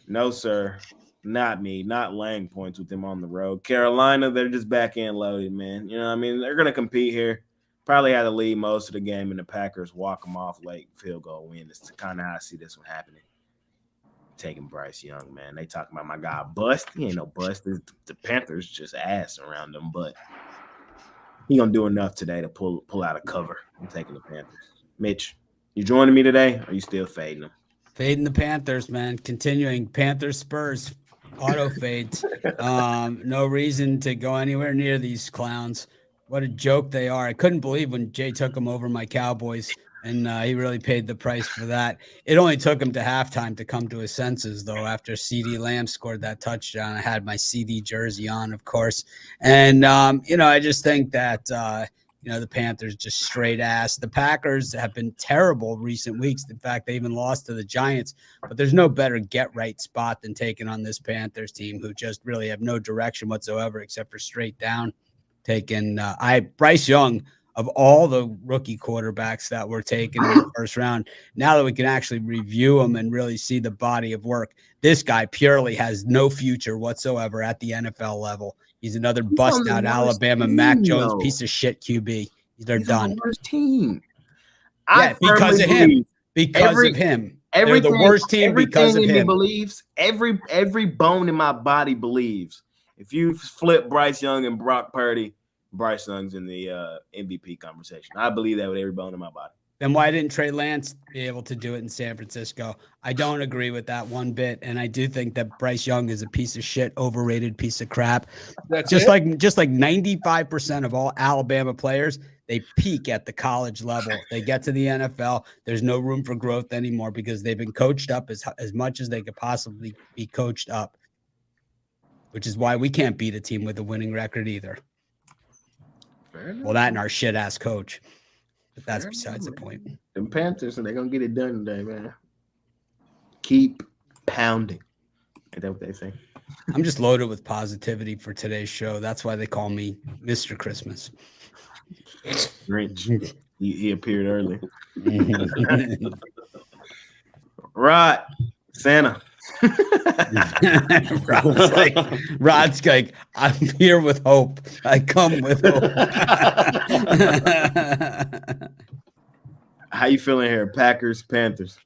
Speaker 1: no, sir. Not me, not laying points with them on the road. Carolina, they're just back end loaded, man. They're going to compete here. Probably had to lead most of the game, and the Packers walk them off late, field goal win. It's kind of how I see this one happening. Taking Bryce Young, man. They talking about my guy bust. He ain't no bust. The Panthers just ass around him, but he going to do enough today to pull out a cover. I'm taking the Panthers. Mitch, you joining me today, or are you still fading them?
Speaker 2: Fading the Panthers, man. Continuing Panthers Spurs auto fades. No reason to go anywhere near these clowns. What a joke they are. I couldn't believe when Jay took them over my Cowboys, and he really paid the price for that. It only took him to halftime to come to his senses, though, after CeeDee Lamb scored that touchdown. I had my CD jersey on, of course. And, I just think that the Panthers just straight ass. The Packers have been terrible recent weeks. In fact, they even lost to the Giants. But there's no better get-right spot than taking on this Panthers team, who just really have no direction whatsoever except for straight down. Taking Bryce Young, of all the rookie quarterbacks that were taken in the first round, now that we can actually review them and really see the body of work, this guy purely has no future whatsoever at the NFL level. He's another bust-out Alabama Mac Jones piece of shit QB. They're done.
Speaker 1: Worst team.
Speaker 2: Yeah, because of him. Because of him. They're the worst team because of him.
Speaker 1: Believes every bone in my body believes. If you flip Bryce Young and Brock Purdy, Bryce Young's in the MVP conversation. I believe that with every bone in my body.
Speaker 2: Then why didn't Trey Lance be able to do it in San Francisco? I don't agree with that one bit, and I do think that Bryce Young is a piece of shit, overrated piece of crap.
Speaker 5: That's
Speaker 2: just
Speaker 5: it?
Speaker 2: like 95% of all Alabama players, they peak at the college level. They get to the NFL. There's no room for growth anymore because they've been coached up as much as they could possibly be coached up, which is why we can't beat a team with a winning record either. Well, that and our shit ass coach. But that's besides the point.
Speaker 1: Them Panthers, and they're gonna get it done today, man. Keep pounding. Is that what they say?
Speaker 2: I'm just loaded with positivity for today's show. That's why they call me Mr. Christmas.
Speaker 1: Grinch. He appeared early. Rod, Santa.
Speaker 2: Rod's like, I'm here with hope. I come with hope.
Speaker 1: How you feeling here? Packers, Panthers.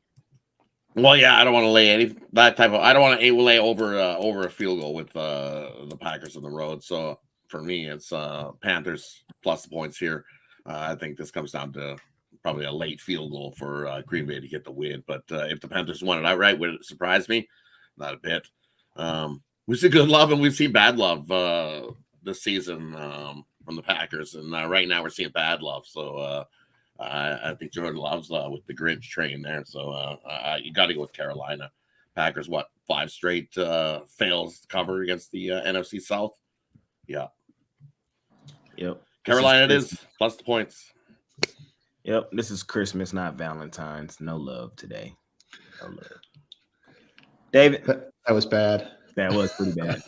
Speaker 3: Well, yeah, I don't want to lay I don't want to lay over a field goal with the Packers on the road. So for me, it's Panthers plus the points here. I think this comes down to probably a late field goal for Green Bay to get the win. But if the Panthers won it outright, would it surprise me? Not a bit. We've seen good love and we've seen bad love this season from the Packers, and right now we're seeing bad love. So I think Jordan Love's with the Grinch train there. So you got to go with Carolina. Packers, 5 straight fails to cover against the NFC South? Yeah.
Speaker 1: Yep.
Speaker 3: Carolina it is, plus the points.
Speaker 1: Yep. This is Christmas, not Valentine's. No love today. No love. David.
Speaker 4: That was bad.
Speaker 1: That was pretty bad.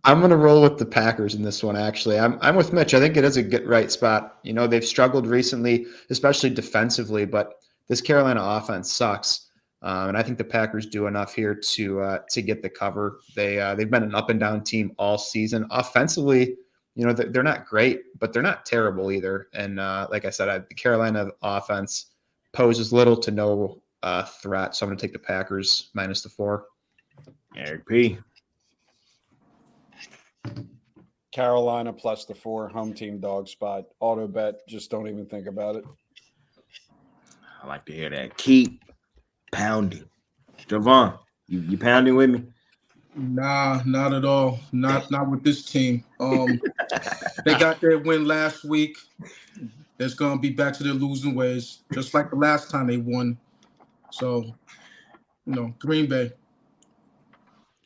Speaker 4: I'm going to roll with the Packers in this one, actually. I'm with Mitch. I think it is a good right spot. You know, they've struggled recently, especially defensively, but this Carolina offense sucks. And I think the Packers do enough here to get the cover. They've been an up and down team all season. Offensively, you know, they're not great, but they're not terrible either. And like I said, the Carolina offense poses little to no threat. So I'm going to take the Packers minus the 4.
Speaker 1: Eric P.
Speaker 5: Carolina plus the 4, home team dog spot. Auto bet. Just don't even think about it.
Speaker 1: I like to hear that. Keep pounding. Javon, you pounding with me?
Speaker 6: Nah, not at all. Not with this team. They got their win last week. There's gonna be back to their losing ways, just like the last time they won. So, Green Bay.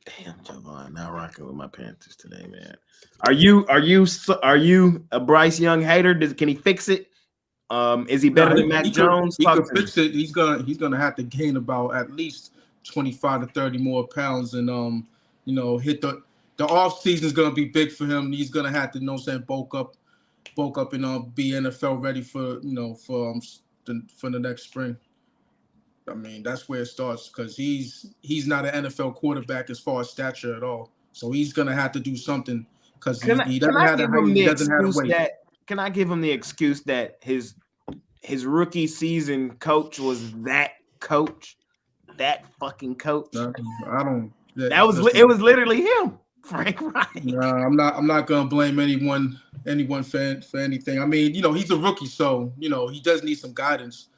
Speaker 1: Damn, Javon, not rocking with my Panthers today, man. Are you a Bryce Young hater? Can he fix it? Is he better than Mac Jones?
Speaker 6: He could fix it. He's gonna have to gain about at least 25 to 30 more pounds, and hit the off season is gonna be big for him. He's gonna have to, bulk up, and be NFL ready for the next spring. I mean, that's where it starts, because he's not an NFL quarterback as far as stature at all. So he's gonna have to do something, because he doesn't have the height. He doesn't have the weight.
Speaker 1: Can I give him the excuse that his rookie season coach was that coach, that fucking coach?
Speaker 6: I don't.
Speaker 1: It was literally him, Frank Reich.
Speaker 6: Nah, I'm not gonna blame anyone for anything. I mean, he's a rookie, so he does need some guidance.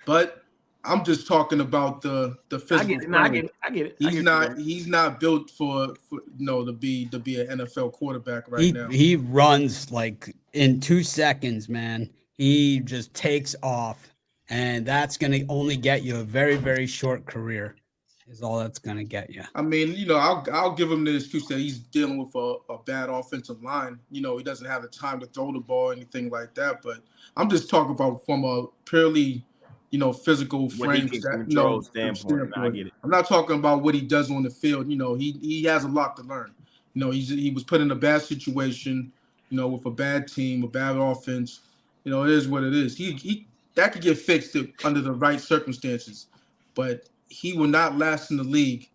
Speaker 6: But I'm just talking about the physical.
Speaker 1: I get it.
Speaker 6: He's not built for to be an NFL quarterback now.
Speaker 2: He runs like in 2 seconds, man. He just takes off, and that's going to only get you a very, very short career. Is all that's going to get you.
Speaker 6: I mean, I'll give him the excuse that he's dealing with a bad offensive line. He doesn't have the time to throw the ball or anything like that. But I'm just talking about from a purely physical frame standpoint.
Speaker 1: I get it.
Speaker 6: I'm not talking about what he does on the field. He has a lot to learn. He was put in a bad situation, with a bad team, a bad offense. It is what it is. He that could get fixed under the right circumstances, but he will not last in the league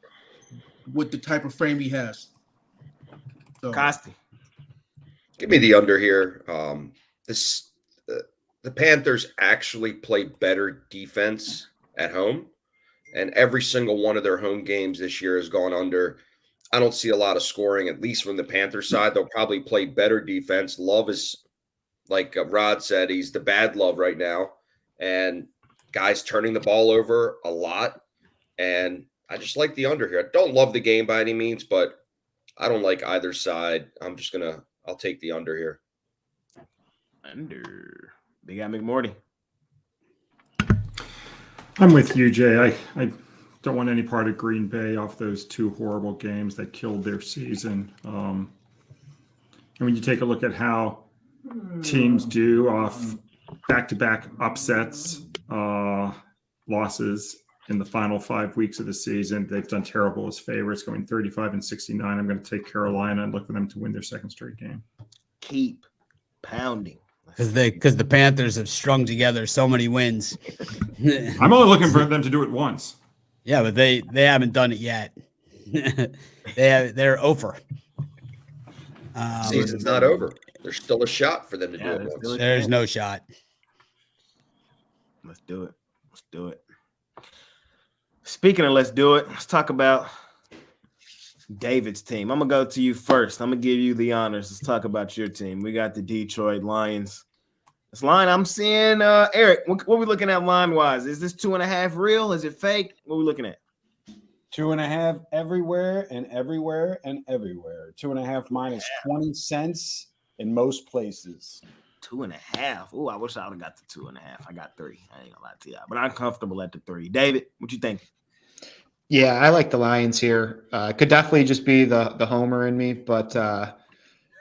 Speaker 6: with the type of frame he has. So.
Speaker 1: Costi.
Speaker 9: Give me the under here. The Panthers actually play better defense at home, and every single one of their home games this year has gone under. I don't see a lot of scoring, at least from the Panthers side. They'll probably play better defense. Love is like Rod said, he's the bad love right now, and guys turning the ball over a lot. And I just like the under here. I don't love the game by any means, but I don't like either side. I'll take the under here.
Speaker 1: Under. Big Guy McMorty.
Speaker 10: I'm with you, Jay. I don't want any part of Green Bay off those two horrible games that killed their season. And when you take a look at how teams do off back-to-back upsets, losses in the final 5 weeks of the season, they've done terrible as favorites, going 35-69. I'm going to take Carolina and look for them to win their second straight game.
Speaker 1: Keep pounding.
Speaker 2: Because the Panthers have strung together so many wins.
Speaker 10: I'm only looking for them to do it once.
Speaker 2: Yeah, but they haven't done it yet. They're over.
Speaker 9: Season's not over. There's still a shot for them to do it once.
Speaker 2: There's no shot.
Speaker 1: Let's do it. Let's do it. Speaking of let's do it, let's talk about David's team. I'm going to go to you first. I'm going to give you the honors. Let's talk about your team. We got the Detroit Lions. This line I'm seeing, Eric, what are we looking at line-wise? Is this 2.5 real? Is it fake? What are we looking at?
Speaker 5: 2.5 everywhere and everywhere and everywhere. 2.5 minus 20 cents in most places.
Speaker 1: 2.5. Oh, I wish I would have got the 2.5. I got 3. I ain't gonna lie to you, but I'm comfortable at the 3. David, what you think?
Speaker 4: Yeah, I like the Lions here. Could definitely just be the homer in me, but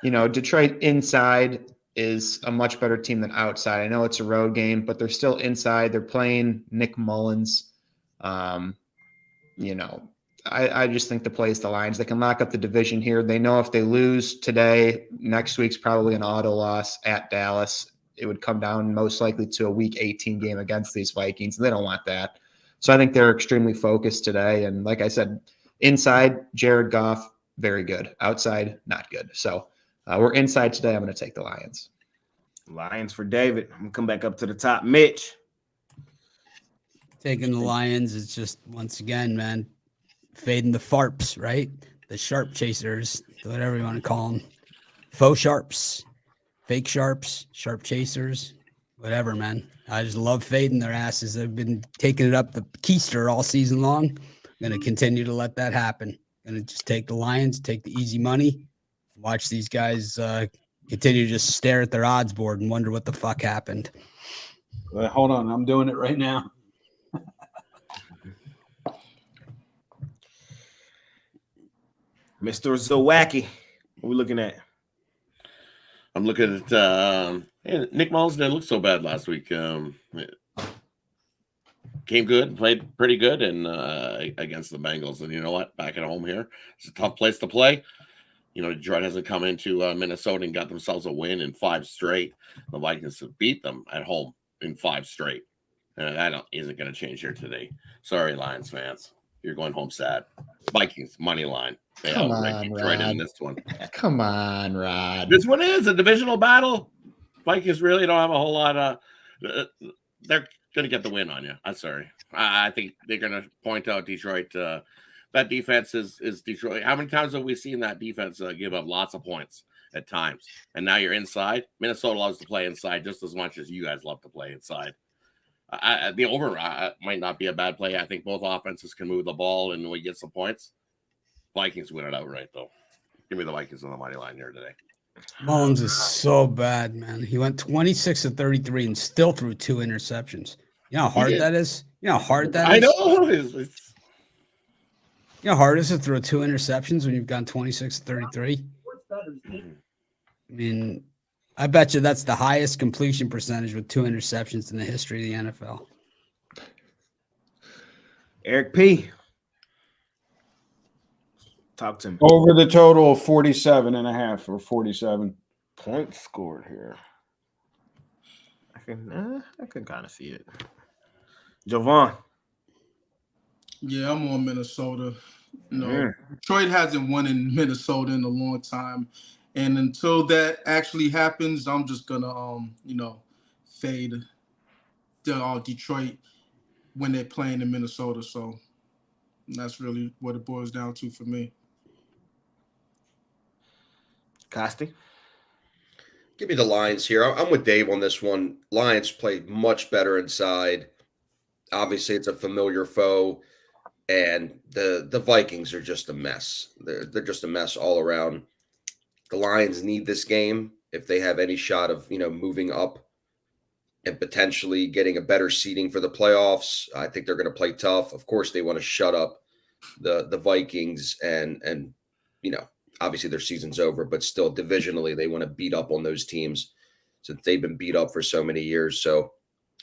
Speaker 4: Detroit inside is a much better team than outside. I know it's a road game, but they're still inside. They're playing Nick Mullins. I just think the play is the Lions. They can lock up the division here. They know if they lose today, next week's probably an auto loss at Dallas. It would come down most likely to a Week 18 game against these Vikings. They don't want that. So I think they're extremely focused today. And like I said, inside, Jared Goff, very good. Outside, not good. So we're inside today. I'm going to take the Lions.
Speaker 1: Lions for David. I'm going to come back up to the top. Mitch.
Speaker 2: Taking the Lions is just, once again, man, fading the FARPs, right? The sharp chasers, whatever you want to call them. Faux sharps, fake sharps, sharp chasers, whatever, man. I just love fading their asses. They've been taking it up the keister all season long. I'm going to continue to let that happen. Going to just take the Lions, take the easy money, watch these guys continue to just stare at their odds board and wonder what the fuck happened.
Speaker 5: Hold on. I'm doing it right now.
Speaker 1: Mr. Zawacki, what are we looking at?
Speaker 3: I'm looking at Nick Mullins didn't look so bad last week. Came good, played pretty good, and against the Bengals. And you know what? Back at home here, it's a tough place to play. Detroit hasn't come into Minnesota and got themselves a win in 5 straight. The Vikings have beat them at home in 5 straight. And that isn't going to change here today. Sorry, Lions fans. You're going home sad. Vikings, money line.
Speaker 4: Come on,
Speaker 3: Detroit
Speaker 4: Rod.
Speaker 3: in this one.
Speaker 4: Come on, Rod.
Speaker 3: This one is a divisional battle. Vikings really don't have a whole lot of. They're going to get the win on you. I'm sorry. I think they're going to point out Detroit. That defense is Detroit. How many times have we seen that defense give up lots of points at times? And now you're inside. Minnesota loves to play inside just as much as you guys love to play inside. The over might not be a bad play. I think both offenses can move the ball and we get some points. Vikings win it outright, though. Give me the Vikings on the money line here today.
Speaker 2: Mullins is so bad, man. He went 26 of 33 and still threw 2 interceptions. You know how hard that is? You know how hard that is?
Speaker 3: I know. It's...
Speaker 2: You know how hard it is to throw 2 interceptions when you've gone 26 of 33? I mean, I bet you that's the highest completion percentage with 2 interceptions in the history of the NFL.
Speaker 1: Eric P. Talk to me.
Speaker 5: Over the total of 47.5 or 47.
Speaker 1: Points scored here. I can kind of see it. Jovan.
Speaker 6: Yeah, I'm on Minnesota. Detroit hasn't won in Minnesota in a long time. And until that actually happens, I'm just gonna fade Detroit when they're playing in Minnesota. So that's really what it boils down to for me.
Speaker 1: Costi.
Speaker 9: Give me the Lions here. I'm with Dave on this one. Lions played much better inside. Obviously, it's a familiar foe, and the Vikings are just a mess. They're just a mess all around. The Lions need this game if they have any shot of moving up and potentially getting a better seeding for the playoffs. I think they're going to play tough. Of course, they want to shut up the Vikings and obviously their season's over, but still divisionally they want to beat up on those teams since they've been beat up for so many years. So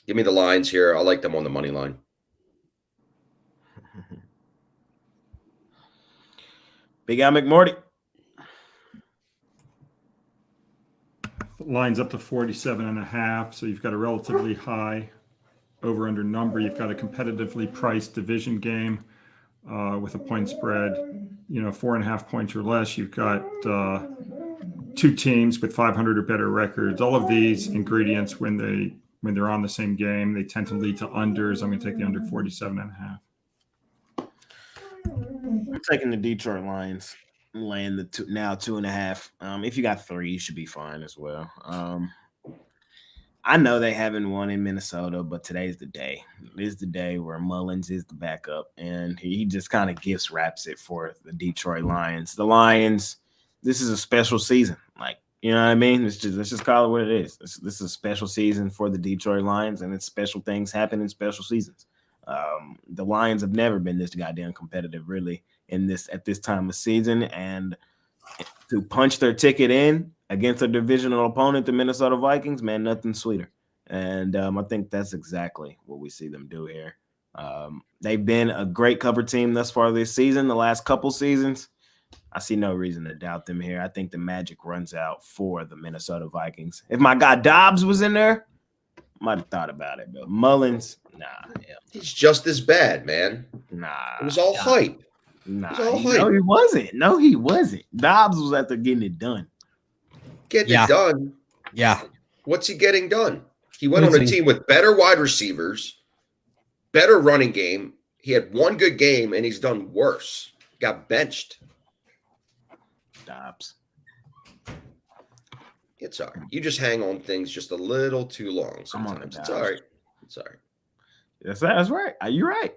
Speaker 9: give me the Lions here. I like them on the money line.
Speaker 1: Big Al McMorty.
Speaker 10: Lines up to 47.5. So you've got a relatively high over under number. You've got a competitively priced division game with a point spread, 4.5 points or less. You've got two teams with 500 or better records. All of these ingredients, when they're on the same game, they tend to lead to unders. I'm going to take the under 47.5.
Speaker 1: I'm taking the Detroit Lions, laying the 2.5. If you got 3, you should be fine as well. I know they haven't won in Minnesota, but today's the day. It is the day where Mullins is the backup, and he just kind of gift wraps it for the Detroit Lions. The Lions, this is a special season. You know what I mean? Let's just call it what it is. This is a special season for the Detroit Lions, and it's special things happen in special seasons. The Lions have never been this goddamn competitive, really, at this time of season, and to punch their ticket in against a divisional opponent, the Minnesota Vikings, man, nothing sweeter. And I think that's exactly what we see them do here. They've been a great cover team thus far this season. The last couple seasons, I see no reason to doubt them here. I think the magic runs out for the Minnesota Vikings. If my guy Dobbs was in there, might have thought about it, but Mullins, nah. Yeah.
Speaker 9: He's just as bad, man.
Speaker 1: Nah.
Speaker 9: It was all hype.
Speaker 1: Nah.
Speaker 9: It was all hype.
Speaker 1: No, he wasn't. No, he wasn't. Dobbs was out there getting it done.
Speaker 9: Getting it done.
Speaker 2: Yeah.
Speaker 9: What's he getting done? He went on a team with better wide receivers, better running game. He had one good game, and he's done worse. Got benched.
Speaker 1: Dobbs.
Speaker 9: It's all right. You just hang on things just a little too long sometimes. It's all right. It's all right.
Speaker 1: That's right. You're right.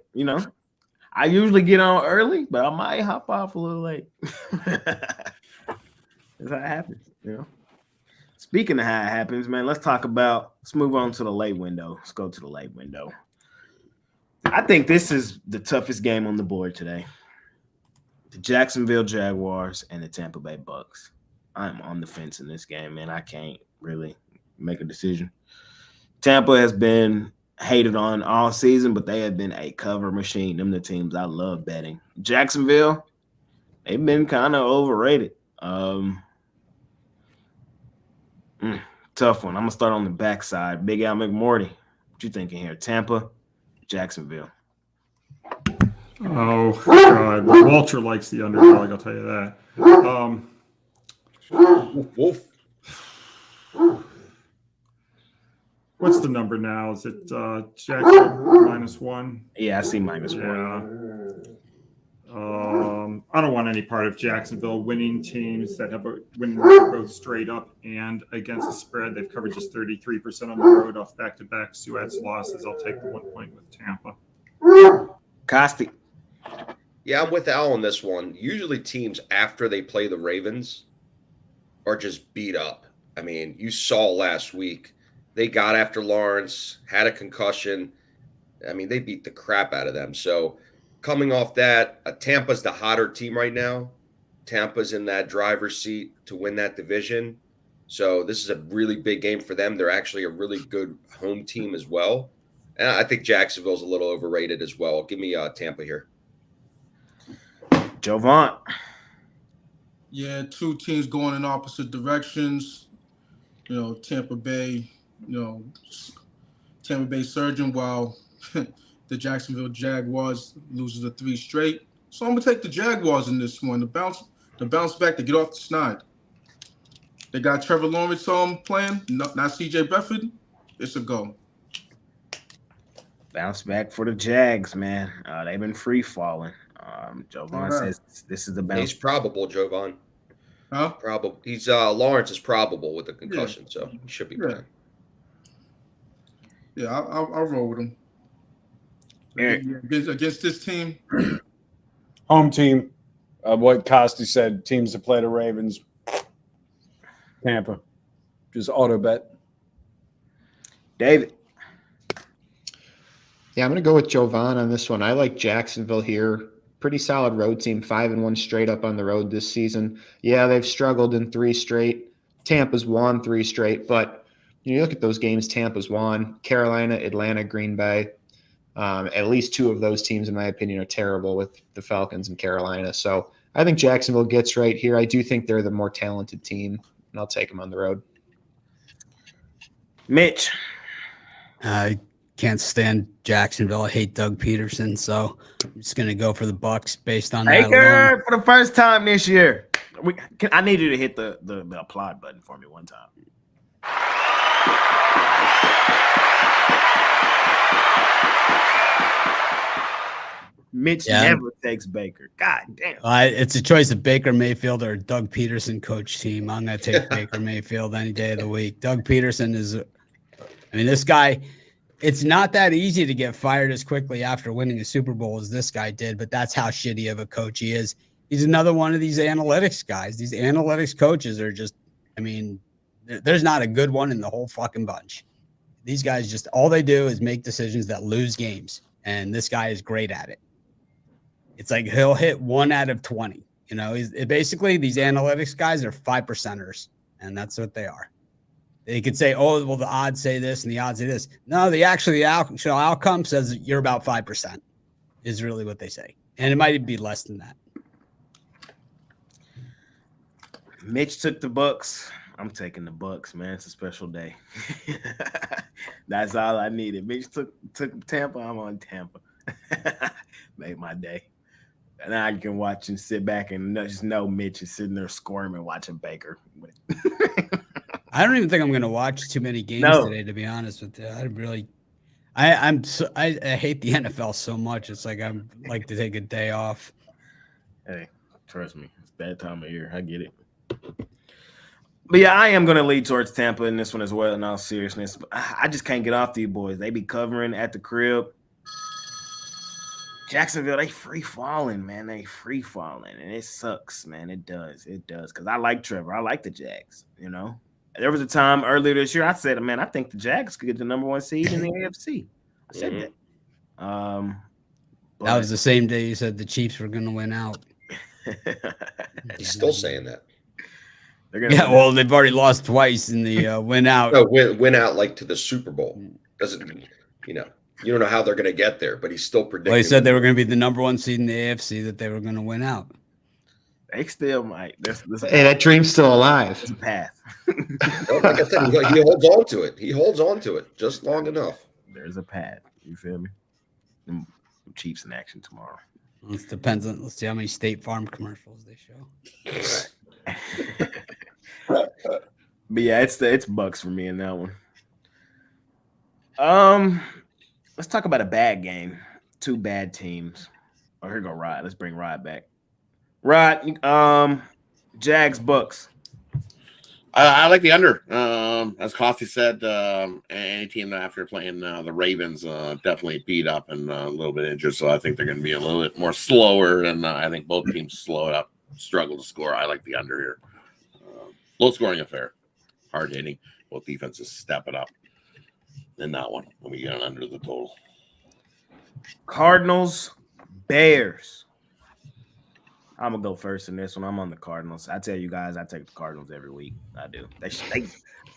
Speaker 1: I usually get on early, but I might hop off a little late. That's how it happens, Speaking of how it happens, man, let's move on to the late window. Let's go to the late window. I think this is the toughest game on the board today. The Jacksonville Jaguars and the Tampa Bay Bucks. I'm on the fence in this game, man. I can't really make a decision. Tampa has been hated on all season, but they have been a cover machine. Them the teams I love betting. Jacksonville, they've been kind of overrated. Tough one. I'm gonna start on the backside. Big Al McMorty. What you thinking here? Tampa, Jacksonville.
Speaker 10: Oh God, Walter likes the underdog. I'll tell you that.
Speaker 9: Wolf.
Speaker 10: What's the number now? Is it Jacksonville -1?
Speaker 1: Yeah, I see -1.
Speaker 10: I don't want any part of Jacksonville winning teams that have a winning record both straight up and against the spread. They've covered just 33% on the road off back-to-back Suets losses. I'll take the 1 point with Tampa.
Speaker 1: Costi.
Speaker 9: Yeah, I'm with Al on this one. Usually teams after they play the Ravens are just beat up. I mean, you saw last week. They got after Lawrence, had a concussion. I mean, they beat the crap out of them. So coming off that, Tampa's the hotter team right now. Tampa's in that driver's seat to win that division. So this is a really big game for them. They're actually a really good home team as well. And I think Jacksonville's a little overrated as well. Give me Tampa here.
Speaker 1: Jovan.
Speaker 6: Yeah, two teams going in opposite directions. Tampa Bay, Tampa Bay surging while the Jacksonville Jaguars loses the 3 straight. So I'm gonna take the Jaguars in this one. To bounce back, to get off the snide. They got Trevor Lawrence playing, not CJ Beathard. It's a go.
Speaker 1: Bounce back for the Jags, man. They've been free falling. Jovan says this is the bounce.
Speaker 9: He's probable, Jovan.
Speaker 6: Huh?
Speaker 9: Probable. He's Lawrence is probable with the concussion, so he should be back.
Speaker 6: Yeah, I'll roll with him.
Speaker 1: Eric.
Speaker 6: Against this team.
Speaker 5: Home team. What Costi said, teams that play the Ravens. Tampa. Just auto bet.
Speaker 1: David.
Speaker 4: Yeah, I'm going to go with Jovan on this one. I like Jacksonville here. Pretty solid road team, 5-1 straight up on the road this season. Yeah, they've struggled in 3 straight. Tampa's won 3 straight, but you look at those games Tampa's won. Carolina, Atlanta, Green Bay. At least 2 of those teams, in my opinion, are terrible with the Falcons and Carolina. So I think Jacksonville gets right here. I do think they're the more talented team, and I'll take them on the road.
Speaker 1: Mitch.
Speaker 2: I can't stand Jacksonville. I hate Doug Peterson, so I'm just going to go for the Bucks based on that alone.
Speaker 1: Baker for the first time this year. I need you to hit the applaud button for me one time. Mitch never takes Baker. God damn.
Speaker 2: It's a choice of Baker Mayfield or Doug Peterson coach team. I'm going to take Baker Mayfield any day of the week. Doug Peterson this guy, it's not that easy to get fired as quickly after winning a Super Bowl as this guy did, but that's how shitty of a coach he is. He's another one of these analytics guys. These analytics coaches are just, there's not a good one in the whole fucking bunch. These guys just, all they do is make decisions that lose games. And this guy is great at it. It's like he'll hit 1 out of 20. Basically these analytics guys are 5%ers, and that's what they are. They could say, oh, well, the odds say this and the odds say this. No, the actual outcome says you're about 5% is really what they say. And it might be less than that.
Speaker 1: Mitch took the Bucks. I'm taking the Bucks, man. It's a special day. That's all I needed. Mitch took Tampa. I'm on Tampa. Made my day. And now I can watch and sit back and just know Mitch is sitting there squirming watching Baker.
Speaker 2: I don't even think I'm going to watch too many games today, to be honest with you. I hate the NFL so much. It's like I like to take a day off.
Speaker 1: Hey, trust me, it's a bad time of year. I get it. But yeah, I am going to lead towards Tampa in this one as well, in all seriousness. But I just can't get off these boys. They be covering at the crib. Jacksonville, they free falling, man. They free falling, and it sucks, man. It does. It does. Because I like Trevor. I like the Jags, There was a time earlier this year I said, man, I think the Jags could get the number 1 seed in the AFC. I said that.
Speaker 2: That was the same day you said the Chiefs were going to win out.
Speaker 9: He's still saying that.
Speaker 2: Well, they've already lost twice in the win out.
Speaker 9: No, win out like to the Super Bowl. Doesn't, you don't know how they're going to get there, but he's still predicting.
Speaker 2: Well, he said they were going to be the number 1 seed in the AFC, that they were going to win out.
Speaker 1: They still might.
Speaker 4: Hey, that dream's still alive.
Speaker 1: There's a path.
Speaker 9: Like I said, he holds on to it. He holds on to it just long enough.
Speaker 1: There's a path. You feel me? Them Chiefs in action tomorrow.
Speaker 2: It depends on. Let's see how many State Farm commercials they show.
Speaker 1: But yeah, it's Bucks for me in that one. Let's talk about a bad game. 2 bad teams. Oh, here go Rod. Let's bring Rod back. Rod, Jags, Bucks.
Speaker 3: I like the under. As Costi said, any team that after playing the Ravens definitely beat up and a little bit injured, so I think they're going to be a little bit more slower, and I think both teams struggle to score. I like the under here. Low scoring affair, hard hitting. Both defenses step it up in that one when we get under the total.
Speaker 1: Cardinals, Bears. I'm gonna go first in this one. I'm on the Cardinals. I tell you guys, I take the Cardinals every week. I do. They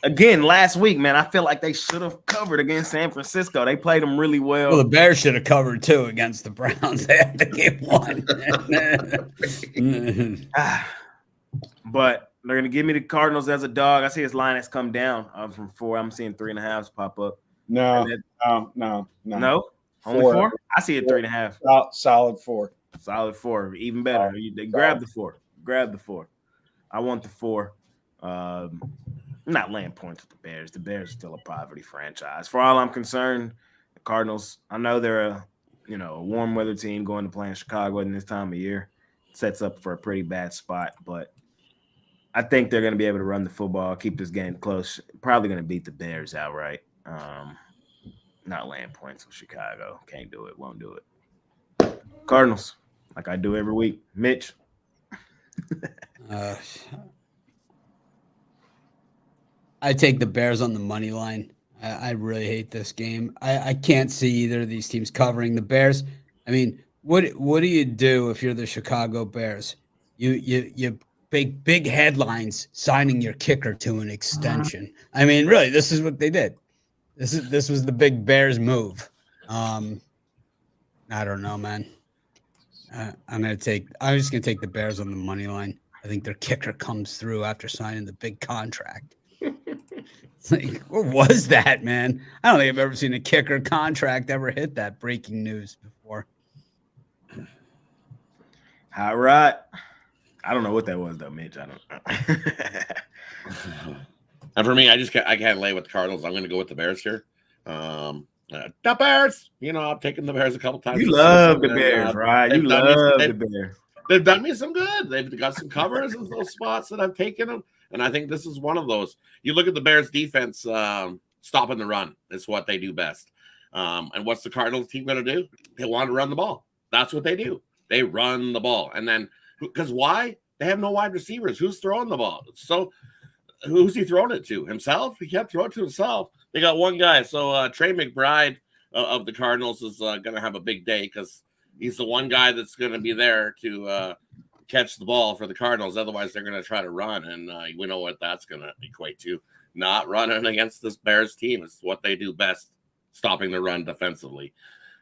Speaker 1: again last week, man. I feel like they should have covered against San Francisco. They played them really well.
Speaker 2: Well, the Bears should have covered too against the Browns. They had to get 1.
Speaker 1: But they're gonna give me the Cardinals as a dog. I see his line has come down from 4. I'm seeing 3.5s pop up.
Speaker 5: No.
Speaker 1: No, only 4. I see it 3.5.
Speaker 5: Solid 4.
Speaker 1: Solid 4, even better. They grab the 4. Grab the 4. I want the 4. I'm not laying points with the Bears. The Bears are still a poverty franchise. For all I'm concerned, the Cardinals, I know they're a warm weather team going to play in Chicago in this time of year. Sets up for a pretty bad spot, but I think they're going to be able to run the football, keep this game close. Probably going to beat the Bears outright. Not laying points with Chicago. Can't do it. Won't do it. Cardinals, like I do every week. Mitch.
Speaker 2: I take the Bears on the money line. I really hate this game. I can't see either of these teams covering the Bears. I mean, what do you do if you're the Chicago Bears? You big headlines signing your kicker to an extension. I mean, really, this is what they did. This was the big Bears move. I don't know, man. I'm just gonna take the Bears on the money line. I think their kicker comes through after signing the big contract. It's like, what was that, man? I don't think I've ever seen a kicker contract ever hit that breaking news before.
Speaker 1: All right. I don't know what that was though, Mitch. I don't.
Speaker 3: And for me, I can't lay with the Cardinals. I'm going to go with the Bears here. The Bears. You know, I've taken the Bears a couple times.
Speaker 1: You love the Bears, right? You love the Bears.
Speaker 3: They've done me some good. They've got some covers in those spots that I've taken them, and I think this is one of those. You look at the Bears' defense, stopping the run is what they do best. And what's the Cardinals team going to do? They want to run the ball. That's what they do. They run the ball, and then because why? They have no wide receivers. Who's throwing the ball? So who's he throwing it to? Himself? He can't throw it to himself. They got one guy. So Trey McBride of the Cardinals is going to have a big day because he's the one guy that's going to be there to catch the ball for the Cardinals. Otherwise, they're going to try to run, and we know what that's going to equate to. Not running against this Bears team. It's what they do best, stopping the run defensively.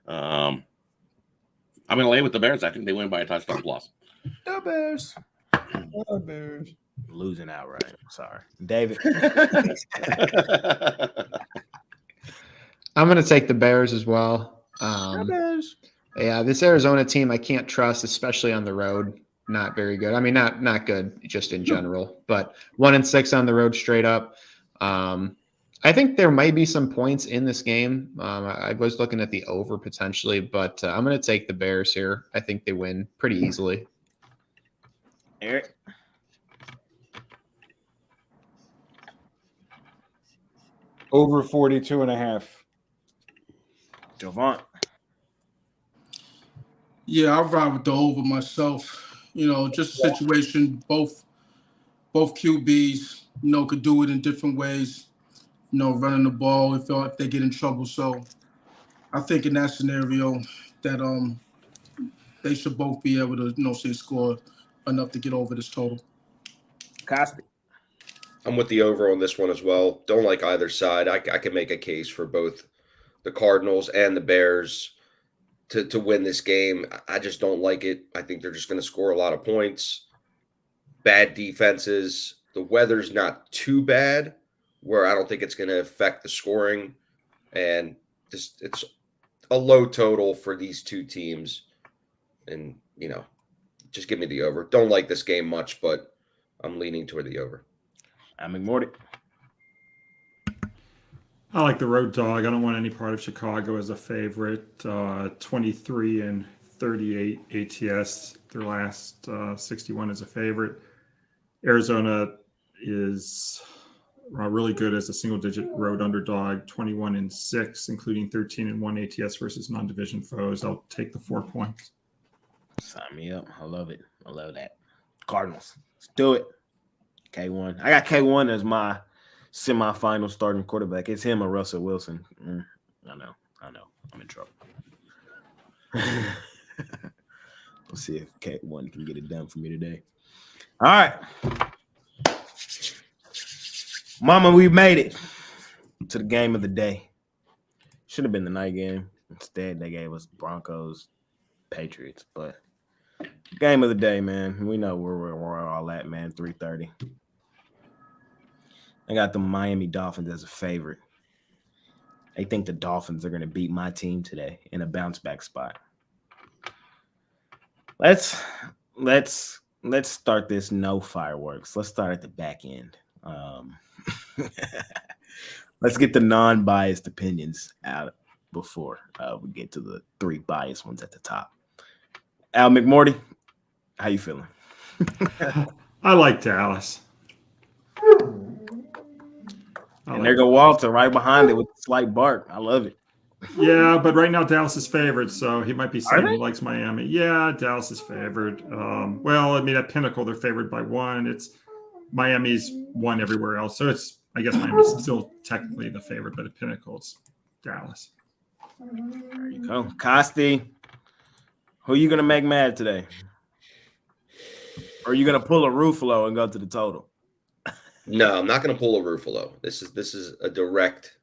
Speaker 3: I'm going to lay with the Bears. I think they win by a touchdown plus.
Speaker 1: The Bears.
Speaker 5: The Bears.
Speaker 1: Losing outright. Sorry. David.
Speaker 4: I'm going to take the Bears as well.
Speaker 1: The Bears.
Speaker 4: Yeah, this Arizona team I can't trust, especially on the road. Not very good. I mean, not good just in general, but 1-6 on the road straight up. I think there might be some points in this game. I was looking at the over potentially, but I'm going to take the Bears here. I think they win pretty easily.
Speaker 1: Eric.
Speaker 5: Over 42.5.
Speaker 1: Javon.
Speaker 6: Yeah, I'll ride with the over myself. You know, just a situation. Both QBs, you know, could do it in different ways. You know, running the ball if they get in trouble. So I think in that scenario that they should both be able to, you know, say score enough to get over this total.
Speaker 1: Costi.
Speaker 9: I'm with the over on this one as well. Don't like either side. I can make a case for both the Cardinals and the Bears to win this game. I just don't like it. I think they're just going to score a lot of points. Bad defenses. The weather's not too bad where I don't think it's going to affect the scoring. And just it's a low total for these two teams. And, you know, just give me the over. Don't like this game much, but I'm leaning toward the over.
Speaker 1: I'm McMorty.
Speaker 10: I like the road dog. I don't want any part of Chicago as a favorite. 23 and 38 ATS. Their last 61 as a favorite. Arizona is really good as a single-digit road underdog. 21 and 6, including 13 and 1 ATS versus non-division foes. I'll take the 4 points.
Speaker 1: Sign me up. I love it. I love that. Cardinals. Let's do it. K1. I got K1 as my semifinal starting quarterback. It's him or Russell Wilson. I know. I'm in trouble. Let's see if K1 can get it done for me today. All right. Mama, we made it to the game of the day. Should have been the night game. Instead, they gave us Broncos, Patriots. But game of the day, man. We know where we're all at, man. 3:30. I got the Miami Dolphins as a favorite. I think the Dolphins are going to beat my team today in a bounce back spot. Let's start this no fireworks. Let's start at the back end. Let's get the non-biased opinions out before we get to the 3 biased ones at the top. Al McMorty, how you feeling?
Speaker 10: I like Dallas.
Speaker 1: And there go Walter right behind it with the slight bark. I love it.
Speaker 10: Yeah, but right now Dallas is favored, so he might be saying
Speaker 1: they?
Speaker 10: he likes Miami. Yeah, Dallas is favored. Well, I mean at Pinnacle they're favored by 1. It's Miami's 1 everywhere else, so it's I guess Miami's still technically the favorite, but at Pinnacle it's Dallas.
Speaker 1: There you go, Costi. Who are you gonna make mad today? Or are you gonna pull a Ruffalo and go to the total?
Speaker 9: No, I'm not going to pull a Ruffalo. This is a direct.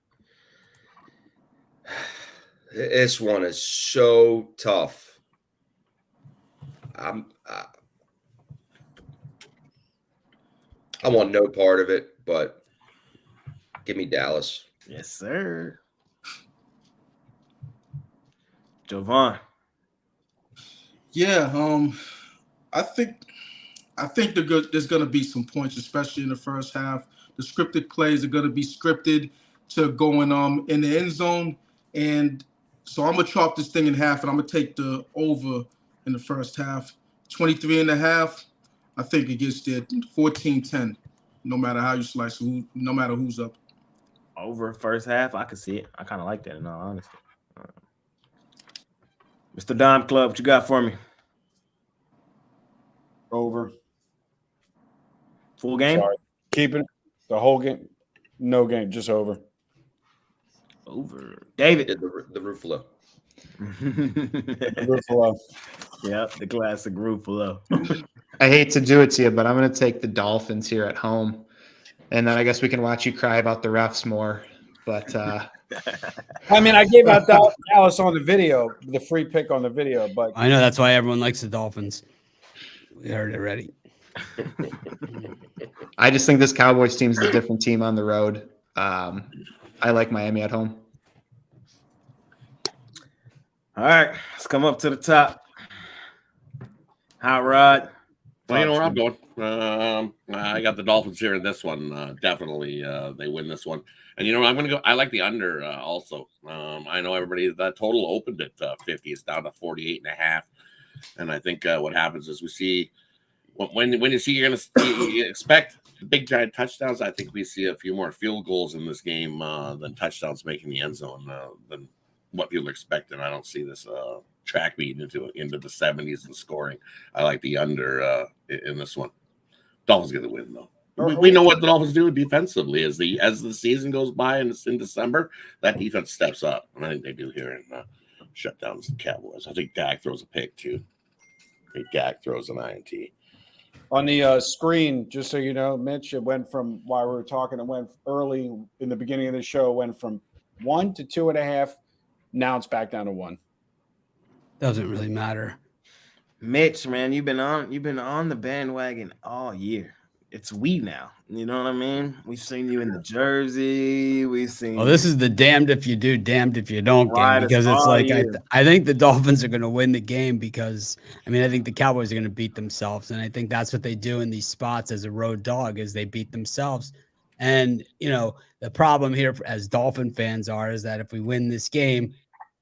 Speaker 9: This one is so tough. I want no part of it, but give me Dallas.
Speaker 1: Yes, sir. Jovan.
Speaker 6: Yeah, I think there's going to be some points, especially in the first half. The scripted plays are going to be scripted to going in the end zone, and so I'm gonna chop this thing in half, and I'm gonna take the over in the first half, 23.5. I think it gets there 14-10. No matter how you slice it, no matter who's up.
Speaker 1: Over first half, I could see it. I kind of like that in all honesty. Mr. Dom Club, what you got for me?
Speaker 5: Over.
Speaker 1: Full game?
Speaker 5: Sorry. Keep it the whole game. No game, just over.
Speaker 1: Over. David.
Speaker 9: The Ruffalo.
Speaker 5: Ruffalo.
Speaker 1: Yep, the classic Ruffalo.
Speaker 4: I hate to do it to you, but I'm going to take the Dolphins here at home. And then I guess we can watch you cry about the refs more. But
Speaker 5: I mean, I gave out Dallas on the video, the free pick on the video. But
Speaker 2: I know that's why everyone likes the Dolphins. We heard it already.
Speaker 4: I just think this Cowboys team is a different team on the road. I like Miami at home.
Speaker 1: All right, let's come up to the top. Hot Rod.
Speaker 3: Well, you know where I'm going. I got the Dolphins here in this one. Definitely, they win this one. And you know, I'm going to go. I like the under also. I know everybody that total opened at 50. It's down to 48.5. And I think what happens is we see when you see you expect the big giant touchdowns. I think we see a few more field goals in this game than touchdowns making the end zone than what people expect. And I don't see this track meeting into the 70s in scoring. I like the under in this one. Dolphins get the win though. We know what the Dolphins do defensively as the season goes by and it's in December. That defense steps up, and I think they do here and shut down the Cowboys. I think Dak throws a pick too. I think Dak throws an INT.
Speaker 5: on the screen, just so you know, Mitch, it went from while we were talking, it went early in the beginning of the show, it went from 1 to 2.5. Now it's back down to 1.
Speaker 2: Doesn't really matter.
Speaker 1: Mitch, man, you've been on the bandwagon all year. It's we now. You know what I mean? We've seen you in the jersey. We've seen.
Speaker 2: Well, this is the damned if you do, damned if you don't game, because it's like I think the Dolphins are going to win the game because I think the Cowboys are going to beat themselves, and I think that's what they do in these spots as a road dog is they beat themselves. And the problem here as Dolphin fans is that if we win this game,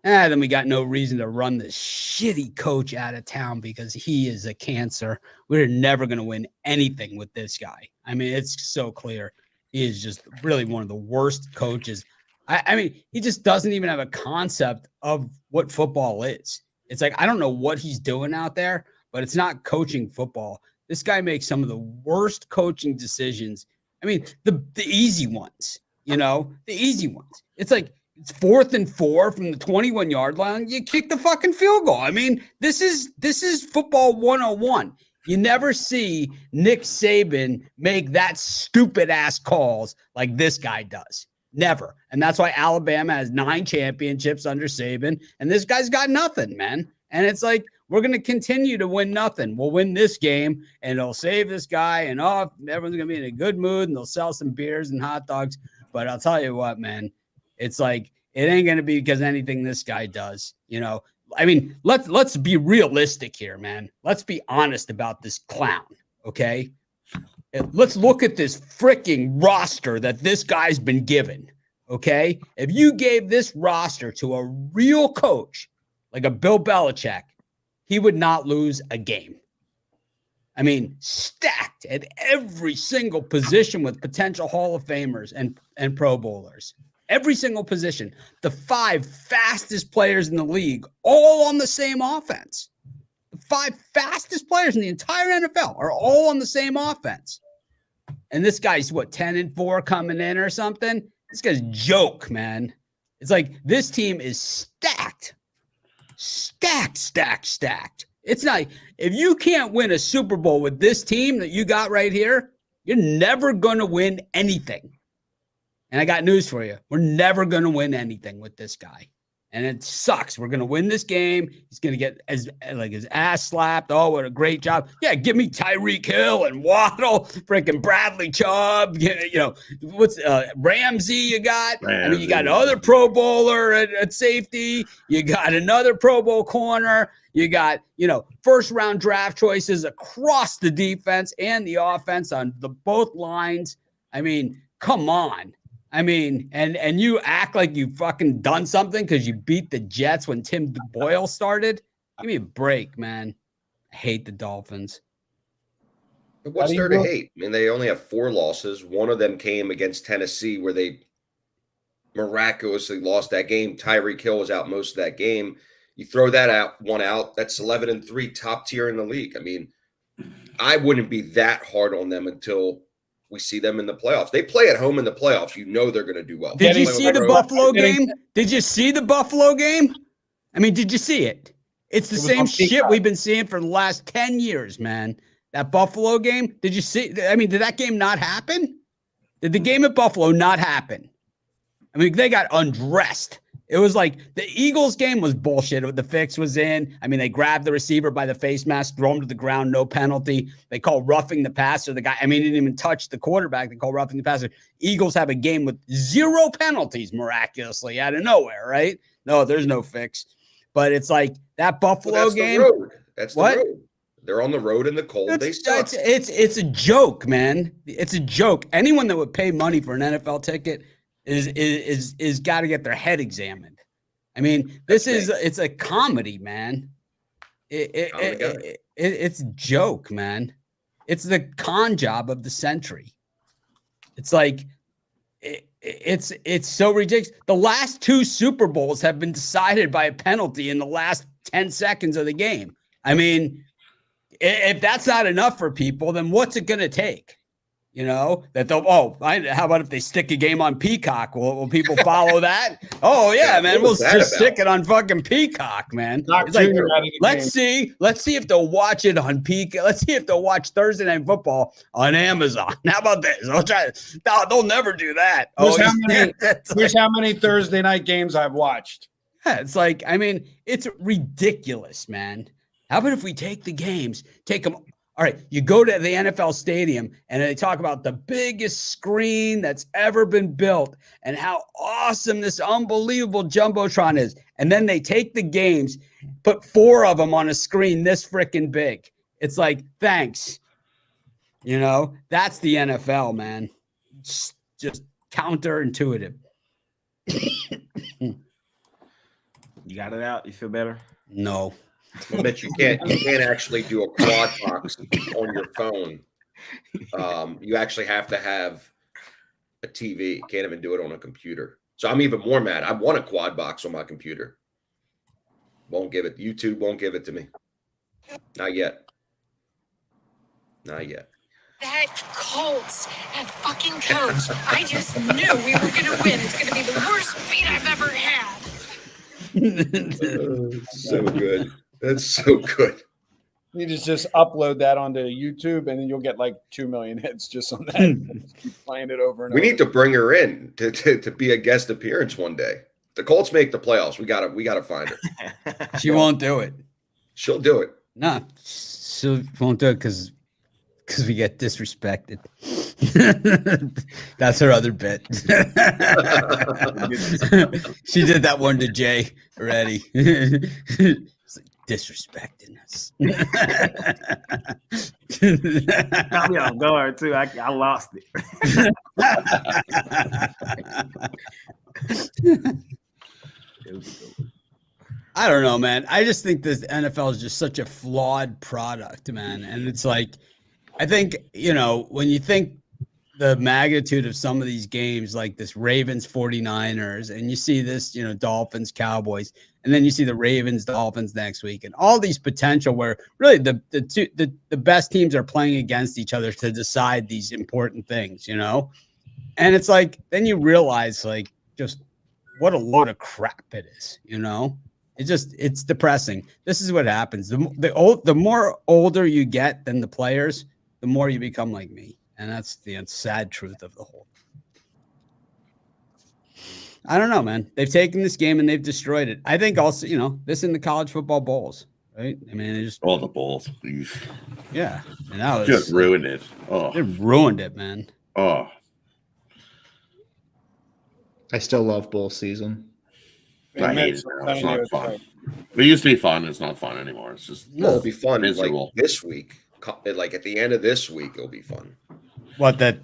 Speaker 2: then we got no reason to run this shitty coach out of town because he is a cancer. We're never going to win anything with this guy. I mean, it's so clear. He is just really one of the worst coaches. I mean, he just doesn't even have a concept of what football is. It's like, I don't know what he's doing out there, but it's not coaching football. This guy makes some of the worst coaching decisions. I mean, the easy ones, the easy ones. It's like, it's 4th and 4 from the 21-yard line. You kick the fucking field goal. I mean, this is football 101. You never see Nick Saban make that stupid ass calls like this guy does. Never. And that's why Alabama has 9 championships under Saban, and this guy's got nothing, man. And it's like, we're going to continue to win nothing. We'll win this game, and it'll save this guy, and everyone's going to be in a good mood, and they'll sell some beers and hot dogs. But I'll tell you what, man. It's like it ain't gonna be because anything this guy does, I mean, let's be realistic here, man. Let's be honest about this clown, okay? Let's look at this freaking roster that this guy's been given, okay? If you gave this roster to a real coach like a Bill Belichick, he would not lose a game. I mean, stacked at every single position with potential Hall of Famers and Pro Bowlers. Every single position. The 5 fastest players in the league, all on the same offense. The 5 fastest players in the entire NFL are all on the same offense. And this guy's, 10-4 coming in or something? This guy's a joke, man. It's like this team is stacked. Stacked. It's not, if you can't win a Super Bowl with this team that you got right here, you're never going to win anything. And I got news for you. We're never going to win anything with this guy. And it sucks. We're going to win this game. He's going to get his ass slapped. Oh, what a great job. Yeah, give me Tyreek Hill and Waddle, freaking Bradley Chubb. What's Ramsey you got? I mean, you got another Pro Bowler at safety. You got another Pro Bowl corner. You got, first round draft choices across the defense and the offense on both lines. I mean, come on. I mean, and you act like you fucking done something because you beat the Jets when Tim Boyle started. Give me a break, man. I hate the Dolphins.
Speaker 9: But what's there to hate? I mean, they only have 4 losses. One of them came against Tennessee where they miraculously lost that game. Tyreek Hill was out most of that game. You throw that one out, that's 11-3, top tier in the league. I mean, I wouldn't be that hard on them until we see them in the playoffs. They play at home in the playoffs. You know they're going to do well.
Speaker 2: Did you see the Buffalo game? Did you see the Buffalo game? I mean, did you see it? It's the same shit we've been seeing for the last 10 years, man. That Buffalo game, did you see? I mean, did that game not happen? Did the game at Buffalo not happen? I mean, they got undressed. It was like the Eagles game was bullshit. The fix was in. I mean, they grabbed the receiver by the face mask, throw him to the ground, no penalty. They call roughing the passer. The guy, I mean, he didn't even touch the quarterback. They call roughing the passer. Eagles have a game with 0 penalties miraculously out of nowhere, right? No, there's no fix. But it's like that Buffalo game.
Speaker 9: The road. That's the road. They're on the road in the cold. They suck.
Speaker 2: It's a joke, man. It's a joke. Anyone that would pay money for an NFL ticket is got to get their head examined. I mean, it's a comedy, man. It's a joke, man. It's the con job of the century. It's like it's so ridiculous. The last 2 Super Bowls have been decided by a penalty in the last 10 seconds of the game. I mean, if that's not enough for people, then what's it going to take? That they'll, how about if they stick a game on Peacock? Will people follow that? Oh, yeah, man. We'll just stick it on fucking Peacock, man. It's like, let's see if they'll watch it on Peacock. Let's see if they'll watch Thursday Night Football on Amazon. How about this? They'll never do that.
Speaker 5: Here's how many Thursday night games I've watched.
Speaker 2: Yeah, it's like, I mean, it's ridiculous, man. How about if we take the games, take them. All right, you go to the NFL stadium and they talk about the biggest screen that's ever been built and how awesome this unbelievable Jumbotron is. And then they take the games, put 4 of them on a screen this freaking big. It's like, thanks. That's the NFL, man. Just counterintuitive.
Speaker 1: You got it out? You feel better?
Speaker 2: No.
Speaker 9: I bet you can't actually do a quad box on your phone. You actually have to have a TV. You can't even do it on a computer. So I'm even more mad. I want a quad box on my computer. Won't give it. YouTube won't give it to me. Not yet. Not yet.
Speaker 11: That fucking Colts. I just knew we were going to win. It's going to be the worst beat I've ever had.
Speaker 9: So good. That's so good.
Speaker 5: You just upload that onto YouTube, and then you'll get like 2 million hits just on that. Just keep playing it over and over.
Speaker 9: We need to bring her in to be a guest appearance one day. The Colts make the playoffs. We gotta find her.
Speaker 2: She won't do it.
Speaker 9: She'll do it.
Speaker 2: No, she won't do it because we get disrespected. That's her other bit. She did that one to Jay already. Disrespecting us.
Speaker 1: Got me on guard too. I lost it.
Speaker 2: I don't know, man. I just think this NFL is just such a flawed product, man. And it's like, I think, when you think the magnitude of some of these games, like this Ravens 49ers, and you see this, Dolphins, Cowboys, and then you see the Ravens, Dolphins next week, and all these potential where really the best teams are playing against each other to decide these important things, And it's like, then you realize like just what a load of crap it is, It's depressing. This is what happens. The more older you get than the players, the more you become like me. And that's the sad truth of the whole. I don't know, man. They've taken this game and they've destroyed it. I think also, this in the college football bowls, right? I mean, they just
Speaker 3: all the bowls.
Speaker 2: Yeah. And that was
Speaker 3: just ruined it. Oh,
Speaker 2: they ruined it, man.
Speaker 3: Oh.
Speaker 4: I still love bowl season.
Speaker 3: I hate it now. It's not fun. It used to be fun. It's not fun anymore. It's just
Speaker 9: It'll be fun
Speaker 3: miserable.
Speaker 9: like this week. Like at the end of this week, it'll be fun.
Speaker 2: What that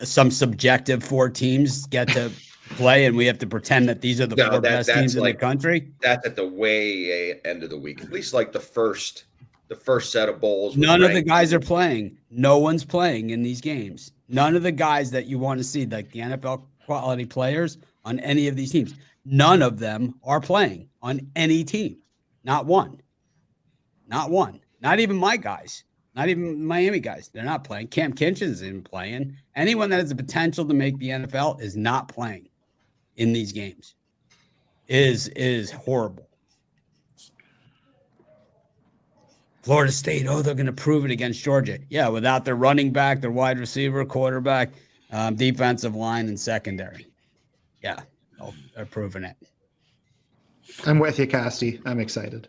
Speaker 2: some subjective 4 teams get to play, and we have to pretend that these are the 4 best teams in the country.
Speaker 9: That's at the way end of the week. At least like the first set of bowls.
Speaker 2: None of the guys are playing. No one's playing in these games. None of the guys that you want to see, like the NFL quality players on any of these teams, none of them are playing on any team. Not one. Not one. Not even my guys. Not even Miami guys. They're not playing. Cam Kinchins isn't playing. Anyone that has the potential to make the NFL is not playing in these games. Is horrible. Florida State, they're going to prove it against Georgia. Yeah, without their running back, their wide receiver, quarterback, defensive line, and secondary. Yeah, they're proving it.
Speaker 4: I'm with you, Costi. I'm excited.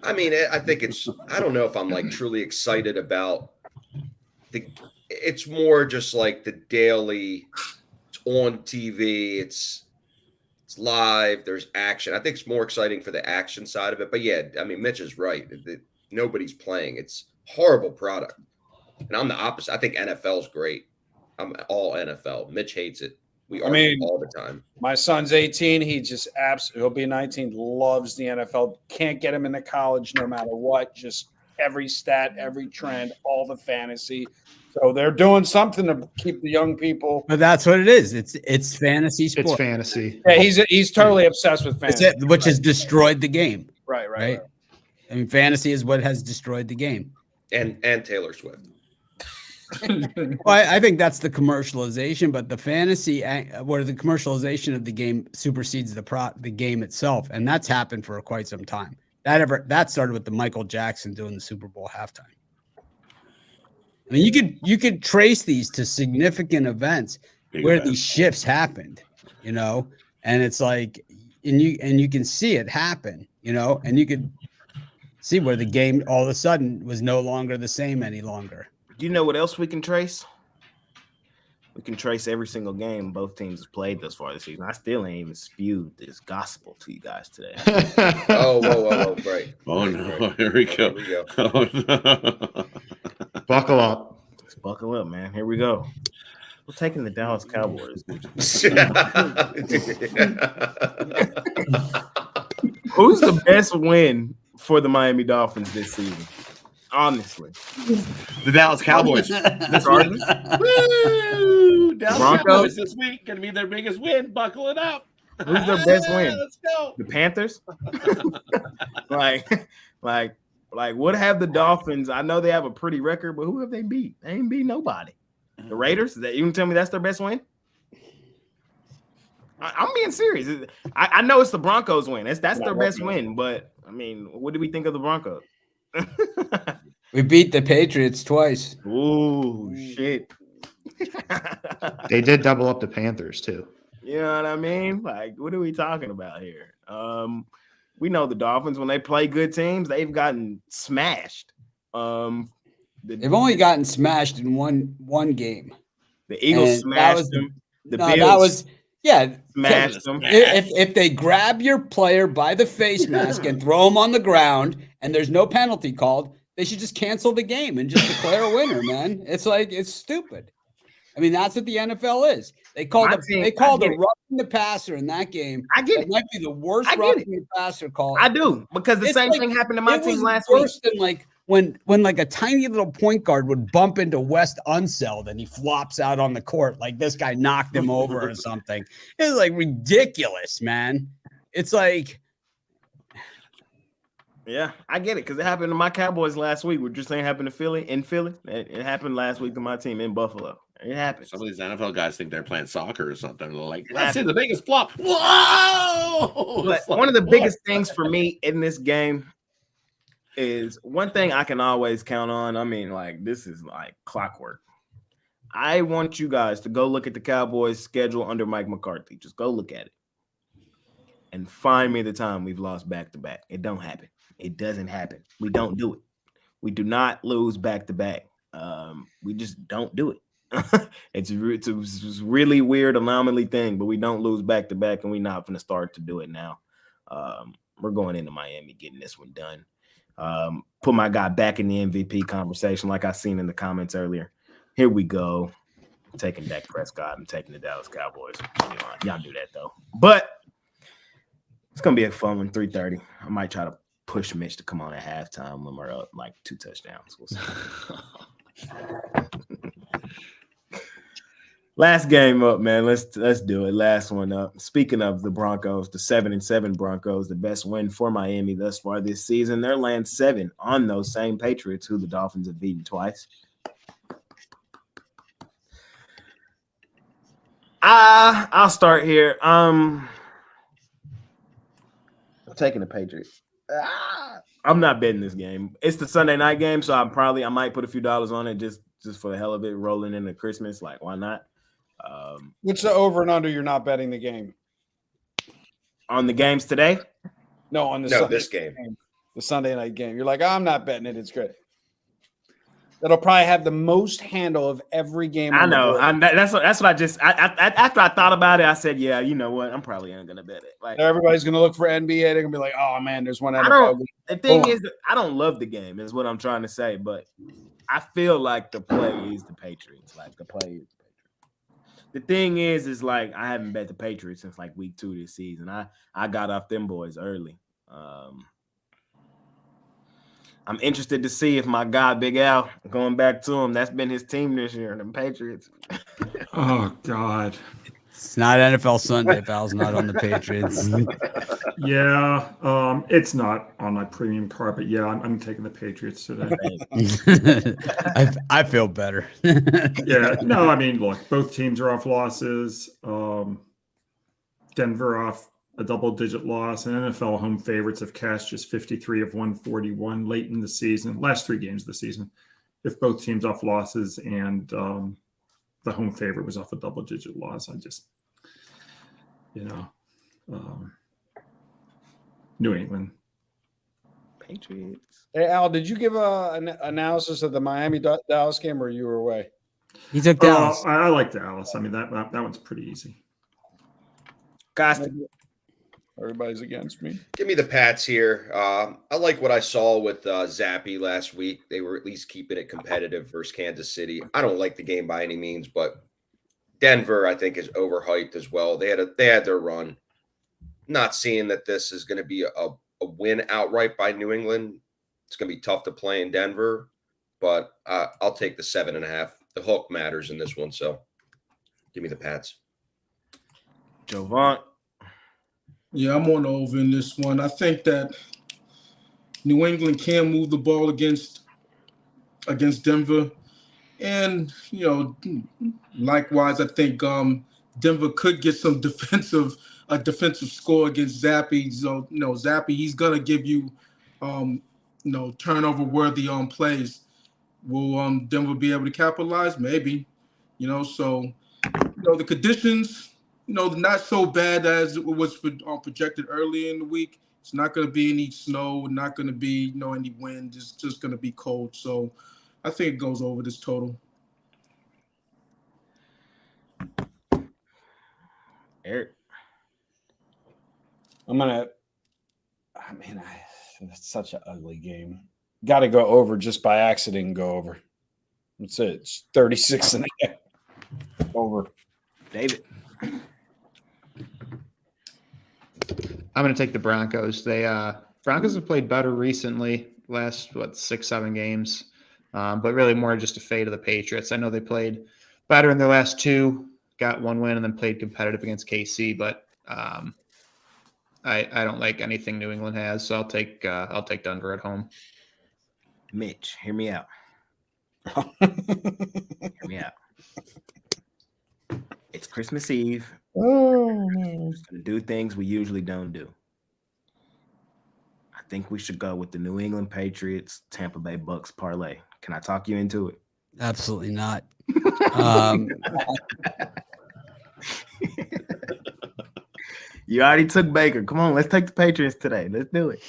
Speaker 9: I mean, I think I don't know if I'm like truly excited about it's more just like the daily, it's on TV, it's live, there's action. I think it's more exciting for the action side of it. But yeah, I mean, Mitch is right. Nobody's playing. It's horrible product. And I'm the opposite. I think NFL's great. I'm all NFL. Mitch hates it. We argue all the time.
Speaker 5: My son's 18. He just he'll be 19. Loves the NFL. Can't get him into college no matter what. Just every stat, every trend, all the fantasy. So they're doing something to keep the young people.
Speaker 2: But that's what it is. It's fantasy sport.
Speaker 4: It's fantasy.
Speaker 5: Yeah, he's totally obsessed with fantasy,
Speaker 2: which has destroyed the game.
Speaker 5: Right.
Speaker 2: I mean, fantasy is what has destroyed the game.
Speaker 9: And Taylor Swift.
Speaker 2: Well, I think that's the commercialization, but the fantasy, where the commercialization of the game supersedes the game itself, and that's happened for quite some time. That started with the Michael Jackson doing the Super Bowl halftime. I mean, you could trace these to significant events where these shifts happened, and it's like, and you can see it happen, and you could see where the game all of a sudden was no longer the same any longer.
Speaker 1: Do you know what else we can trace? We can trace every single game both teams have played thus far this season. I still ain't even spewed this gospel to you guys today.
Speaker 9: Whoa, right.
Speaker 3: Oh, no. Here we go.
Speaker 9: Oh,
Speaker 3: no.
Speaker 4: Buckle up.
Speaker 1: Let's buckle up, man. Here we go. We're taking the Dallas Cowboys. Who's the best win for the Miami Dolphins this season? Honestly,
Speaker 3: the Dallas Cowboys.
Speaker 1: Woo!
Speaker 3: Dallas
Speaker 1: Broncos
Speaker 3: Cowboys this week gonna be their biggest win. Buckle it up.
Speaker 1: Who's their best win?
Speaker 3: Let's go.
Speaker 1: The Panthers. like, what have the Dolphins? I know they have a pretty record, but who have they beat? They ain't beat nobody. The Raiders. You can tell me that's their best win? I'm being serious. I know it's the Broncos win. That's their best win. But I mean, what do we think of the Broncos?
Speaker 2: We beat the Patriots twice.
Speaker 1: Ooh, shit.
Speaker 4: They did double up the Panthers too.
Speaker 1: You know what I mean? Like, what are we talking about here? We know the Dolphins, when they play good teams, they've gotten smashed.
Speaker 2: They've only gotten smashed in one game.
Speaker 1: The Eagles smashed them.
Speaker 2: Bills
Speaker 1: smashed them.
Speaker 2: If they grab your player by the face mask and throw him on the ground and there's no penalty called, they should just cancel the game and just declare a winner, man. It's like, it's stupid. I mean, that's what the NFL is. They called
Speaker 1: My
Speaker 2: the
Speaker 1: team-
Speaker 2: they called
Speaker 1: I
Speaker 2: the
Speaker 1: get it.
Speaker 2: roughing the passer in that game.
Speaker 1: I get
Speaker 2: That
Speaker 1: it.
Speaker 2: might be the worst
Speaker 1: I get
Speaker 2: roughing the passer call.
Speaker 1: I do, because the
Speaker 2: It's
Speaker 1: same
Speaker 2: like-
Speaker 1: thing happened to my
Speaker 2: It
Speaker 1: team
Speaker 2: was
Speaker 1: last week.
Speaker 2: worse than like when like a tiny little point guard would bump into West Unseld and he flops out on the court like this guy knocked him over or something. It's like ridiculous, man. It's like
Speaker 1: Yeah, I get it, because it happened to my Cowboys last week. We're just saying it happened to Philly. It happened last week to my team in Buffalo. It happened.
Speaker 3: Some of these NFL guys think they're playing soccer or something. They're like,
Speaker 1: It
Speaker 3: let's see
Speaker 1: happened.
Speaker 3: the biggest flop. Whoa!
Speaker 1: But
Speaker 3: It's like,
Speaker 1: one of the
Speaker 3: what?
Speaker 1: biggest things for me in this game is one thing I can always count on. I mean, like, this is like clockwork. I want you guys to go look at the Cowboys' schedule under Mike McCarthy. Just go look at it and find me the time we've lost back-to-back. It don't happen. It doesn't happen. We don't do it. We do not lose back-to-back. We just don't do it. It's a really weird anomaly thing, but we don't lose back-to-back, and we're not going to start to do it now. We're going into Miami, getting this one done. Put my guy back in the MVP conversation, like I seen in the comments earlier. Here we go. I'm taking Dak Prescott. I'm taking the Dallas Cowboys. Y'all do that, though. But it's going to be a fun one, 3:30. I might try to push Mitch to come on at halftime when we're up like 2 touchdowns. We'll see. Last game up, man. Let's do it. Last one up. Speaking of the Broncos, the 7-7 Broncos, the best win for Miami thus far this season. They're laying 7 on those same Patriots who the Dolphins have beaten twice. I'll start here. I'm taking the Patriots. I'm not betting this game. It's the Sunday night game, so I might put a few dollars on it just for the hell of it, rolling into Christmas. Like, why not?
Speaker 5: What's the over and under? You're not betting the game.
Speaker 1: On the games today?
Speaker 5: No, on the
Speaker 9: No,
Speaker 5: Sunday
Speaker 9: this game.
Speaker 5: the Sunday night game. You're like, I'm not betting it. It's great. That'll probably have the most handle of every game.
Speaker 1: I
Speaker 5: on the
Speaker 1: know.
Speaker 5: board.
Speaker 1: That's what I just. After I thought about it, I said, yeah, you know what? I'm probably not gonna bet it. Like,
Speaker 5: Everybody's gonna look for NBA. They're gonna be like, oh man, there's one
Speaker 1: I
Speaker 5: NFL
Speaker 1: don't.
Speaker 5: game.
Speaker 1: The thing
Speaker 5: Boom.
Speaker 1: is, that I don't love the game. Is what I'm trying to say. But I feel like the play is the Patriots. Like the play is the Patriots. The thing is like I haven't bet the Patriots since like week 2 this season. I got off them boys early. I'm interested to see if my guy Big Al, going back to him, that's been his team this year, the Patriots.
Speaker 10: Oh God.
Speaker 2: it's not NFL Sunday, Val's not on the Patriots.
Speaker 10: Yeah, it's not on my premium card, but yeah, I'm taking the Patriots today.
Speaker 2: I feel better.
Speaker 10: Yeah, no, I mean, look, both teams are off losses. Denver off a double-digit loss, and NFL home favorites have cashed just 53 of 141 late in the season, last 3 games of the season. If both teams off losses and the home favorite was off a double-digit loss, I just, New England.
Speaker 1: Patriots.
Speaker 5: Hey Al, did you give an analysis of the Miami Dallas game, or you were away?
Speaker 2: He took Dallas.
Speaker 10: I like Dallas. I mean, that one's pretty easy.
Speaker 1: Guys,
Speaker 5: Everybody's against me.
Speaker 9: Give me the Pats here. I like what I saw with Zappy last week. They were at least keeping it competitive versus Kansas City. I don't like the game by any means, but Denver, I think, is overhyped as well. They had their run. Not seeing that this is going to be a win outright by New England. It's going to be tough to play in Denver, but I'll take the 7.5. The hook matters in this one, so give me the Pats.
Speaker 1: Jovan.
Speaker 6: Yeah, I'm on the over in this one. I think that New England can move the ball against Denver. And, likewise, I think Denver could get some defensive score against Zappy. So, Zappy, he's going to give you, turnover-worthy plays. Will Denver be able to capitalize? Maybe. The conditions – not so bad as it was projected earlier in the week. It's not going to be any snow, not going to be any wind. It's just going to be cold. So I think it goes over this total.
Speaker 1: Eric.
Speaker 5: It's such an ugly game. Got to go over just by accident and go over. That's it. It's 36.5.
Speaker 8: Over.
Speaker 1: David.
Speaker 4: I'm going to take the Broncos. Broncos have played better recently, last 6-7 games, but really more just a fate of the Patriots. I know they played better in their last 2, got 1 win, and then played competitive against KC. But I don't like anything New England has, so I'll take Denver at home.
Speaker 1: Mitch, hear me out. Hear me out. It's Christmas Eve.
Speaker 5: Oh,
Speaker 1: We're just gonna do things we usually don't do. I think we should go with the New England Patriots, Tampa Bay Bucks parlay. Can I talk you into it?
Speaker 2: Absolutely not.
Speaker 1: You already took Baker. Come on, let's take the Patriots today. Let's do it.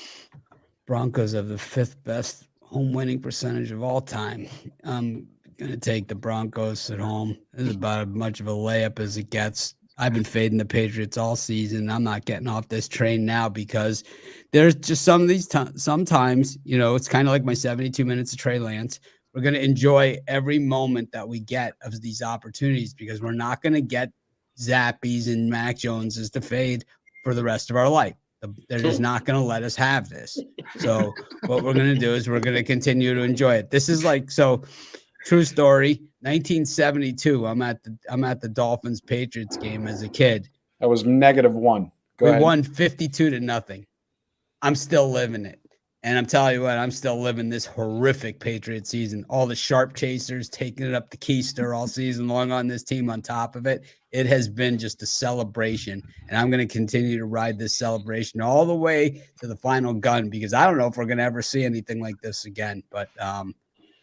Speaker 2: Broncos have the 5th best home winning percentage of all time. I'm going to take the Broncos at home. This is about as much of a layup as it gets. I've been fading the Patriots all season. I'm not getting off this train now because there's just some of these sometimes, it's kind of like my 72 minutes of Trey Lance. We're going to enjoy every moment that we get of these opportunities because we're not going to get Zappies and Mac Joneses to fade for the rest of our life. They're just not going to let us have this. So what we're going to do is we're going to continue to enjoy it. This is true story. 1972. I'm at the Dolphins Patriots game as a kid.
Speaker 5: that was -1. Go
Speaker 2: We
Speaker 5: ahead.
Speaker 2: won 52-0. I'm still living it. And I'm telling you what, I'm still living this horrific Patriot season. All the sharp chasers taking it up the keister all season long on this team on top of it. It has been just a celebration. And I'm going to continue to ride this celebration all the way to the final gun because I don't know if we're going to ever see anything like this again. But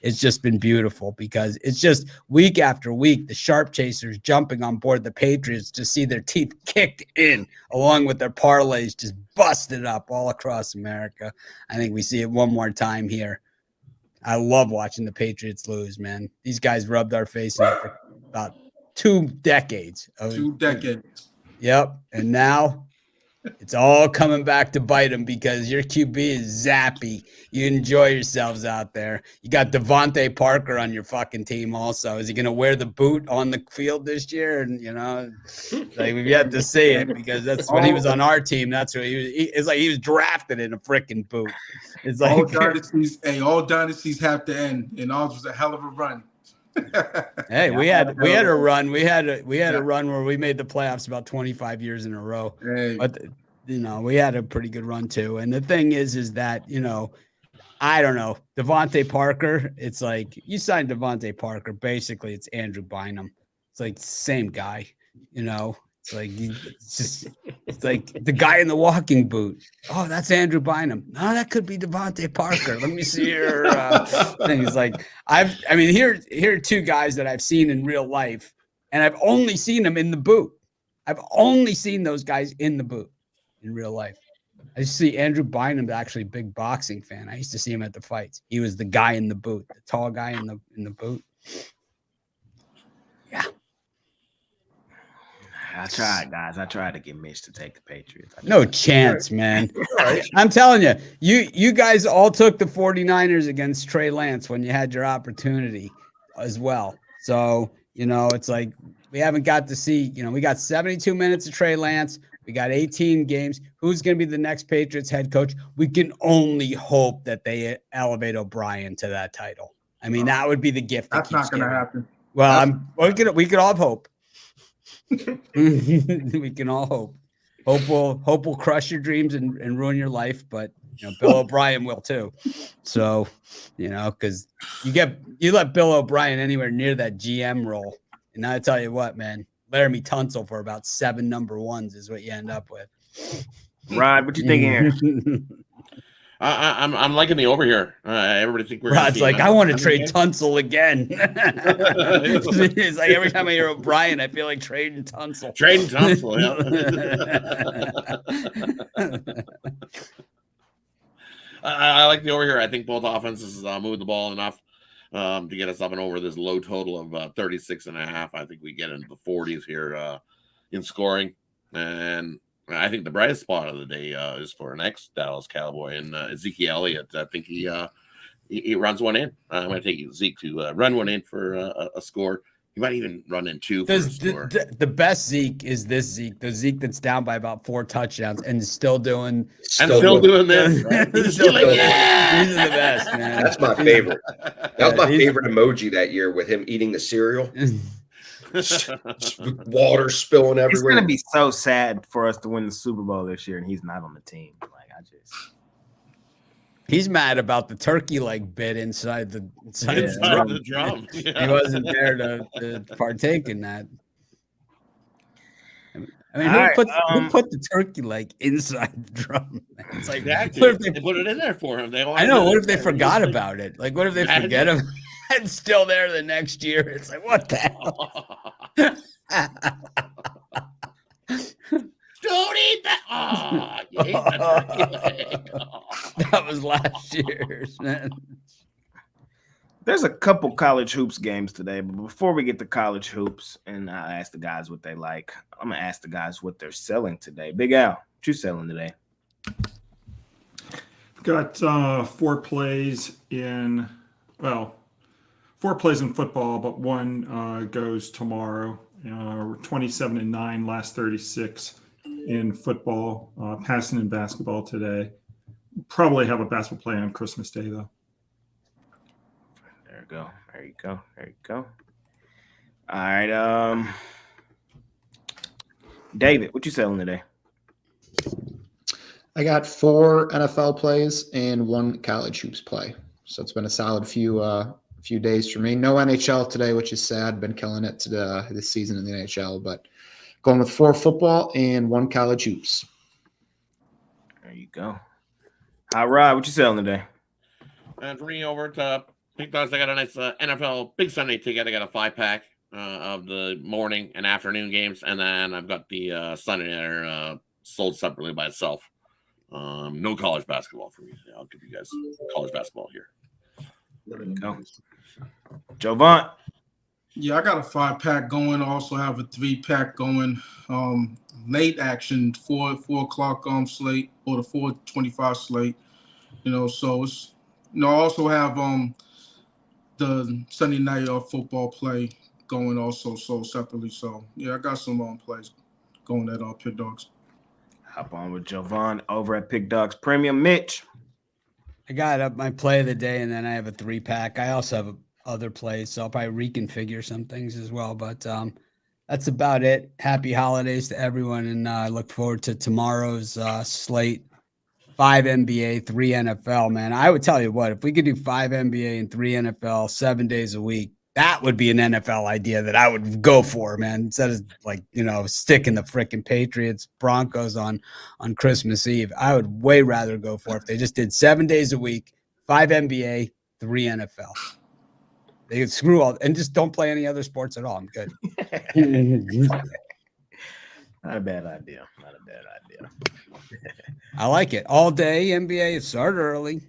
Speaker 2: it's just been beautiful because it's just week after week, the sharp chasers jumping on board the Patriots to see their teeth kicked in along with their parlays just busted up all across America. I think we see it one more time here. I love watching the Patriots lose, man. These guys rubbed our face in it for about 2 decades.
Speaker 6: 2 decades.
Speaker 2: Yep. And now it's all coming back to bite them because your QB is zappy. You enjoy yourselves out there. You got Devontae Parker on your fucking team also. Is he going to wear the boot on the field this year? And, we've yet to see it because that's when he was on our team. That's what he was. It's like he was drafted in a freaking boot. It's like
Speaker 6: all dynasties have to end, and ours was a hell of a run.
Speaker 2: Hey, we had a run. We had a run where we made the playoffs about 25 years in a row.
Speaker 6: Hey.
Speaker 2: But we had a pretty good run too. And the thing is that I don't know, Devontae Parker. It's like you signed Devontae Parker. Basically, it's Andrew Bynum. It's like same guy. It's like the guy in the walking boot. Oh, that's Andrew Bynum. No, that could be Devontae Parker. Let me see your thing. It's like here are 2 guys that I've seen in real life, and I've only seen them in the boot. I've only seen those guys in the boot in real life. I used to see Andrew Bynum, actually a big boxing fan. I used to see him at the fights. He was the guy in the boot, the tall guy in the boot. Yeah.
Speaker 1: I tried, guys. I tried to get Mitch to take the Patriots.
Speaker 2: No chance, man. I'm telling you, you guys all took the 49ers against Trey Lance when you had your opportunity as well. So, it's like we haven't got to see, we got 72 minutes of Trey Lance. We got 18 games. Who's going to be the next Patriots head coach? We can only hope that they elevate O'Brien to that title. I mean, that would be the gift.
Speaker 6: That's not going to happen.
Speaker 2: Well, we could all hope. We can all hope. Hope will crush your dreams and ruin your life, but Bill O'Brien will too. So, because you let Bill O'Brien anywhere near that GM role, and I tell you what, man, Laramie Tunsil for about 7 number 1s is what you end up with.
Speaker 1: Rod, what you think here?
Speaker 3: I'm liking the over here. Everybody think we're.
Speaker 2: Rod's like, I want to trade Tunsil again. It's like every time I hear O'Brien, I feel like trading Tunsil.
Speaker 3: Trading Tunsil, yeah. I like the over here. I think both offenses move the ball enough to get us up and over this low total of 36.5. I think we get into the 40s here in scoring, and I think the brightest spot of the day is for an ex-Dallas Cowboy and Ezekiel Elliott. I think he runs one in. I'm going to take Zeke to run one in for a score. He might even run in 2 for a score.
Speaker 2: The best Zeke is this Zeke, the Zeke that's down by about 4 touchdowns and still doing
Speaker 3: doing this. Right? He's still like, yeah!
Speaker 2: These are the best, man.
Speaker 9: That's my favorite. That was my favorite emoji that year with him eating the cereal. Water spilling everywhere.
Speaker 1: It's gonna be so sad for us to win the Super Bowl this year, and he's not on the team. Like
Speaker 2: he's mad about the turkey leg bit inside the
Speaker 3: drum. Yeah.
Speaker 2: He wasn't there to partake in that. I mean, who put the turkey leg inside the drum? It's like,
Speaker 3: exactly. What if they put it in there for him?
Speaker 2: I know. What if they forgot about it? Like, what if they forget about it? It's still there the next year. It's like, what the hell?
Speaker 3: Don't eat that. Oh, you ate that turkey leg. Oh.
Speaker 2: That was last year's, man.
Speaker 1: there's a couple college hoops games today, but before we get to college hoops, and I ask the guys what they like, I'm gonna ask the guys what they're selling today. Big Al, what you selling today?
Speaker 10: Got 4 plays in football, but one goes tomorrow. 27-9 last 36 in football, passing in basketball today. Probably have a basketball play on Christmas Day though.
Speaker 1: There you go. All right, David, what you selling today?
Speaker 4: I got 4 NFL plays and 1 college hoops play. So it's been a solid few days for me. No NHL today, which is sad. Been killing it this season in the NHL, but going with 4 football and 1 college hoops.
Speaker 1: There you go. All right, what you selling today?
Speaker 3: And for me, over to Pink Dogs, I got a nice NFL Big Sunday ticket. I got a 5-pack of the morning and afternoon games, and then I've got the Sunday there sold separately by itself. No college basketball for me. I'll give you guys college basketball here.
Speaker 1: There you go. Jovan.
Speaker 6: Yeah, I got a 5-pack going. Also have a 3-pack going. Late action, 4 o'clock slate or the 4:25 slate. So it's I also have the Sunday night football play going also sold separately. So yeah, I got some plays going at Pig Dogs.
Speaker 1: Hop on with Jovan over at Pig Dogs Premium. Mitch.
Speaker 2: I got up my play of the day, and then I have a 3-pack. I also have other plays, so I'll probably reconfigure some things as well. But that's about it. Happy holidays to everyone, and I look forward to tomorrow's slate. 5 NBA, 3 NFL, man. I would tell you what, if we could do 5 NBA and 3 NFL 7 days a week, that would be an NFL idea that I would go for, man. Instead of sticking the freaking Patriots Broncos on Christmas Eve. I would way rather go for if they just did 7 days a week, 5 NBA, 3 NFL. They could screw all and just don't play any other sports at all. I'm good.
Speaker 1: Not a bad idea.
Speaker 2: I like it. All day NBA. Start early.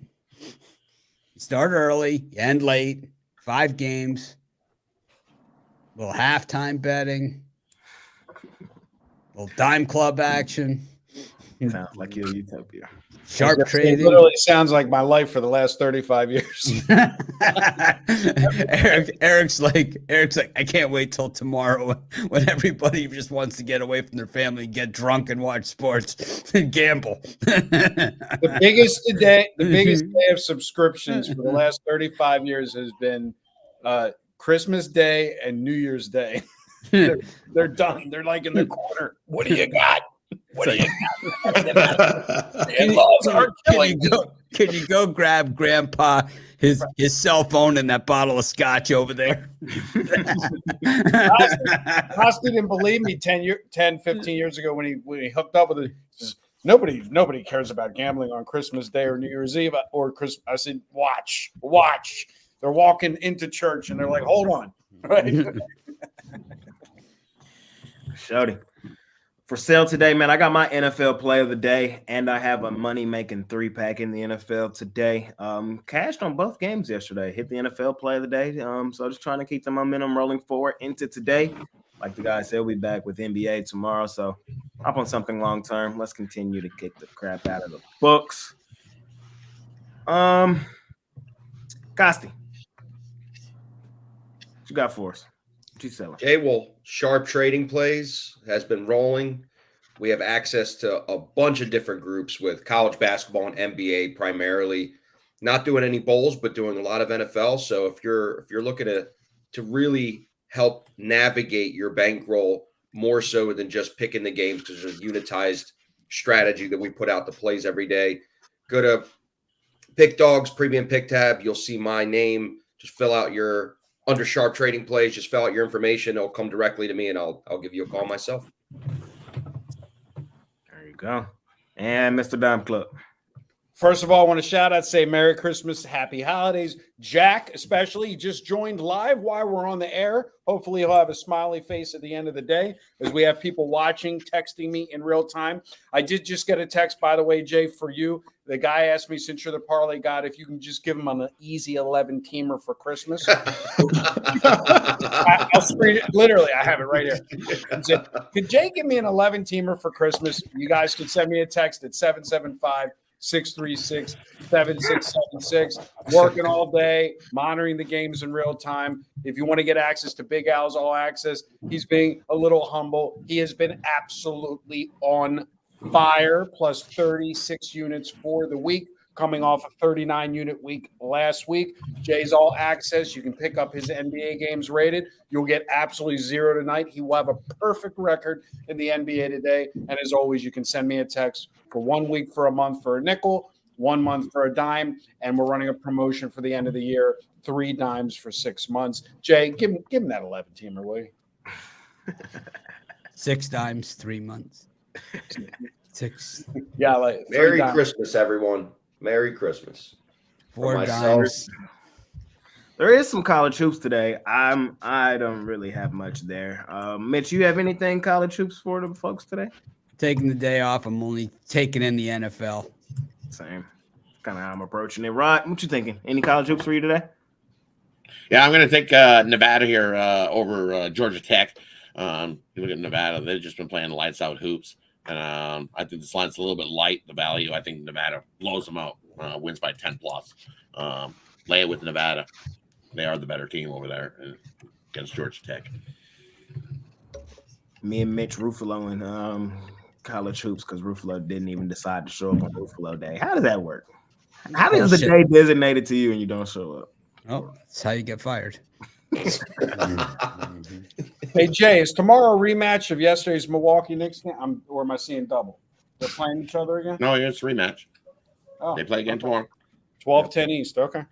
Speaker 2: End late. 5 games. A little halftime betting. A little dime club action.
Speaker 1: Sounds like your utopia.
Speaker 2: Sharp trading.
Speaker 5: It literally sounds like my life for the last 35 years.
Speaker 2: Eric's like, I can't wait till tomorrow when everybody just wants to get away from their family, get drunk and watch sports and gamble.
Speaker 5: The biggest day of subscriptions for the last 35 years has been Christmas Day and New Year's Day. They're done. They're like in the corner. What do you got?
Speaker 2: Can you go grab Grandpa his cell phone and that bottle of scotch over there?
Speaker 5: Haas didn't believe me 10, 15 years ago when he hooked up with it. Nobody cares about gambling on Christmas Day or New Year's Eve or Christmas. I said, watch. They're walking into church and they're like, hold on. Right?
Speaker 1: Shouty. For sale today, man, I got my NFL play of the day, and I have a money-making 3-pack in the NFL today. Cashed on both games yesterday. Hit the NFL play of the day. So just trying to keep the momentum rolling forward into today. Like the guy said, we'll be back with NBA tomorrow. So hop on something long-term. Let's continue to kick the crap out of the books. Costi, what you got for us? What you selling?
Speaker 9: Jay, well, Sharp Trading Plays has been rolling. We have access to a bunch of different groups with college basketball and NBA primarily. Not doing any bowls, but doing a lot of NFL. So if you're looking to really help navigate your bankroll more so than just picking the games, because there's a unitized strategy that we put out the plays every day, go to Pick Dogs Premium Pick tab. You'll see my name. Just fill out your under Sharp Trading Plays. Just fill out your information. It'll come directly to me, and I'll give you a call myself.
Speaker 1: There you go. And Mr. Dime Club.
Speaker 5: First of all, I want to shout out, say Merry Christmas, Happy Holidays. Jack, especially, he just joined live while we're on the air. Hopefully he'll have a smiley face at the end of the day, as we have people watching, texting me in real time. I did just get a text, by the way, Jay, for you. The guy asked me, since you're the parlay god, if you can just give him an easy 11-teamer for Christmas. I'll screen it. Literally, I have it right here. He said, could Jay give me an 11-teamer for Christmas? You guys can send me a text at 775-636-7676. Working all day, monitoring the games in real time. If you want to get access to Big Al's All Access, he's being a little humble. He has been absolutely on fire, plus 36 units for the week, coming off a 39-unit week last week. Jay's All Access. You can pick up his NBA games rated. You'll get absolutely zero tonight. He will have a perfect record in the NBA today. And as always, you can send me a text for 1 week for a month for a nickel, 1 month for a dime, and we're running a promotion for the end of the year, 3 dimes for 6 months. Jay, give him that 11-teamer, will you?
Speaker 2: 6 dimes, 3 months. 6.
Speaker 5: Yeah, like
Speaker 9: Merry Christmas, everyone. Merry Christmas.
Speaker 2: 4 dimes.
Speaker 1: There is some college hoops today. I don't really have much there. Mitch, you have anything college hoops for the folks today?
Speaker 2: Taking the day off. I'm only taking in the NFL.
Speaker 1: Same. Kind of how I'm approaching it. Rod, what you thinking? Any college hoops for you today?
Speaker 3: Yeah, I'm going to take Nevada here over Georgia Tech. You look at Nevada; they've just been playing lights out hoops, and I think this line's a little bit light. The value, I think Nevada blows them out, wins by 10+. Lay it with Nevada; they are the better team over there against Georgia Tech.
Speaker 1: Me and Mitch Ruffalo in college hoops because Ruffalo didn't even decide to show up on Ruffalo Day. How does that work? How is the day designated to you and you don't show up?
Speaker 2: Oh, that's how you get fired.
Speaker 5: Hey, Jay, is tomorrow a rematch of yesterday's Milwaukee Knicks game? Or am I seeing double? They're playing each other again?
Speaker 3: No, it's a rematch.
Speaker 5: Oh,
Speaker 3: They play again tomorrow.
Speaker 5: 12-10 East. Okay.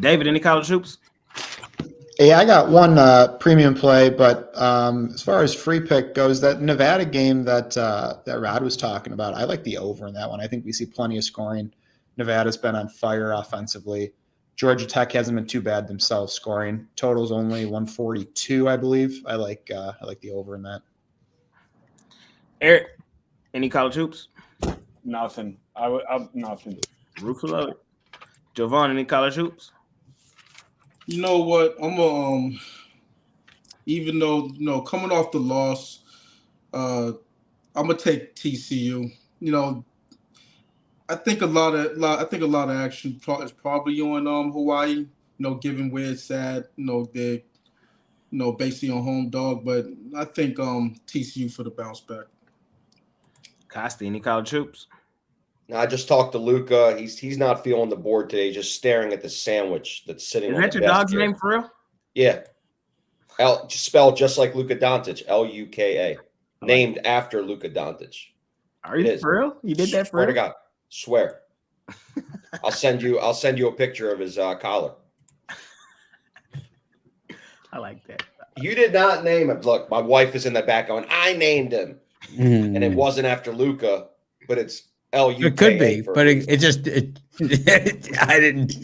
Speaker 1: David, any college hoops?
Speaker 4: Yeah, I got one premium play, but as far as free pick goes, that Nevada game that Rod was talking about, I like the over in that one. I think we see plenty of scoring. Nevada's been on fire offensively. Georgia Tech hasn't been too bad themselves scoring. Total's only 142, I believe. I like the over in that.
Speaker 1: Eric, any college hoops?
Speaker 5: Nothing. Nothing.
Speaker 1: Ruffalo. Jovan, any college hoops?
Speaker 6: You know what? I'm even though coming off the loss, I'm gonna take TCU. I think a lot of action is probably on Hawaii. Given where it's at, they're basically on home dog, but I think TCU for the bounce back.
Speaker 1: Costi, any college hoops?
Speaker 9: No, I just talked to Luca. He's not feeling the board today. Just staring at the sandwich that's sitting.
Speaker 1: Is
Speaker 9: on
Speaker 1: that
Speaker 9: the
Speaker 1: your
Speaker 9: desk
Speaker 1: dog's
Speaker 9: here.
Speaker 1: name for real?
Speaker 9: Yeah, spelled just like Luka Doncic, Luka, named after Luka Doncic.
Speaker 1: Are you for real? You did that for
Speaker 9: Swear to
Speaker 1: real?
Speaker 9: God, swear. I'll send you a picture of his collar.
Speaker 1: I like that.
Speaker 9: You did not name him. Look, my wife is in the back going, I named him, and it wasn't after Luka, but it's Luka.
Speaker 2: It could be, but I didn't.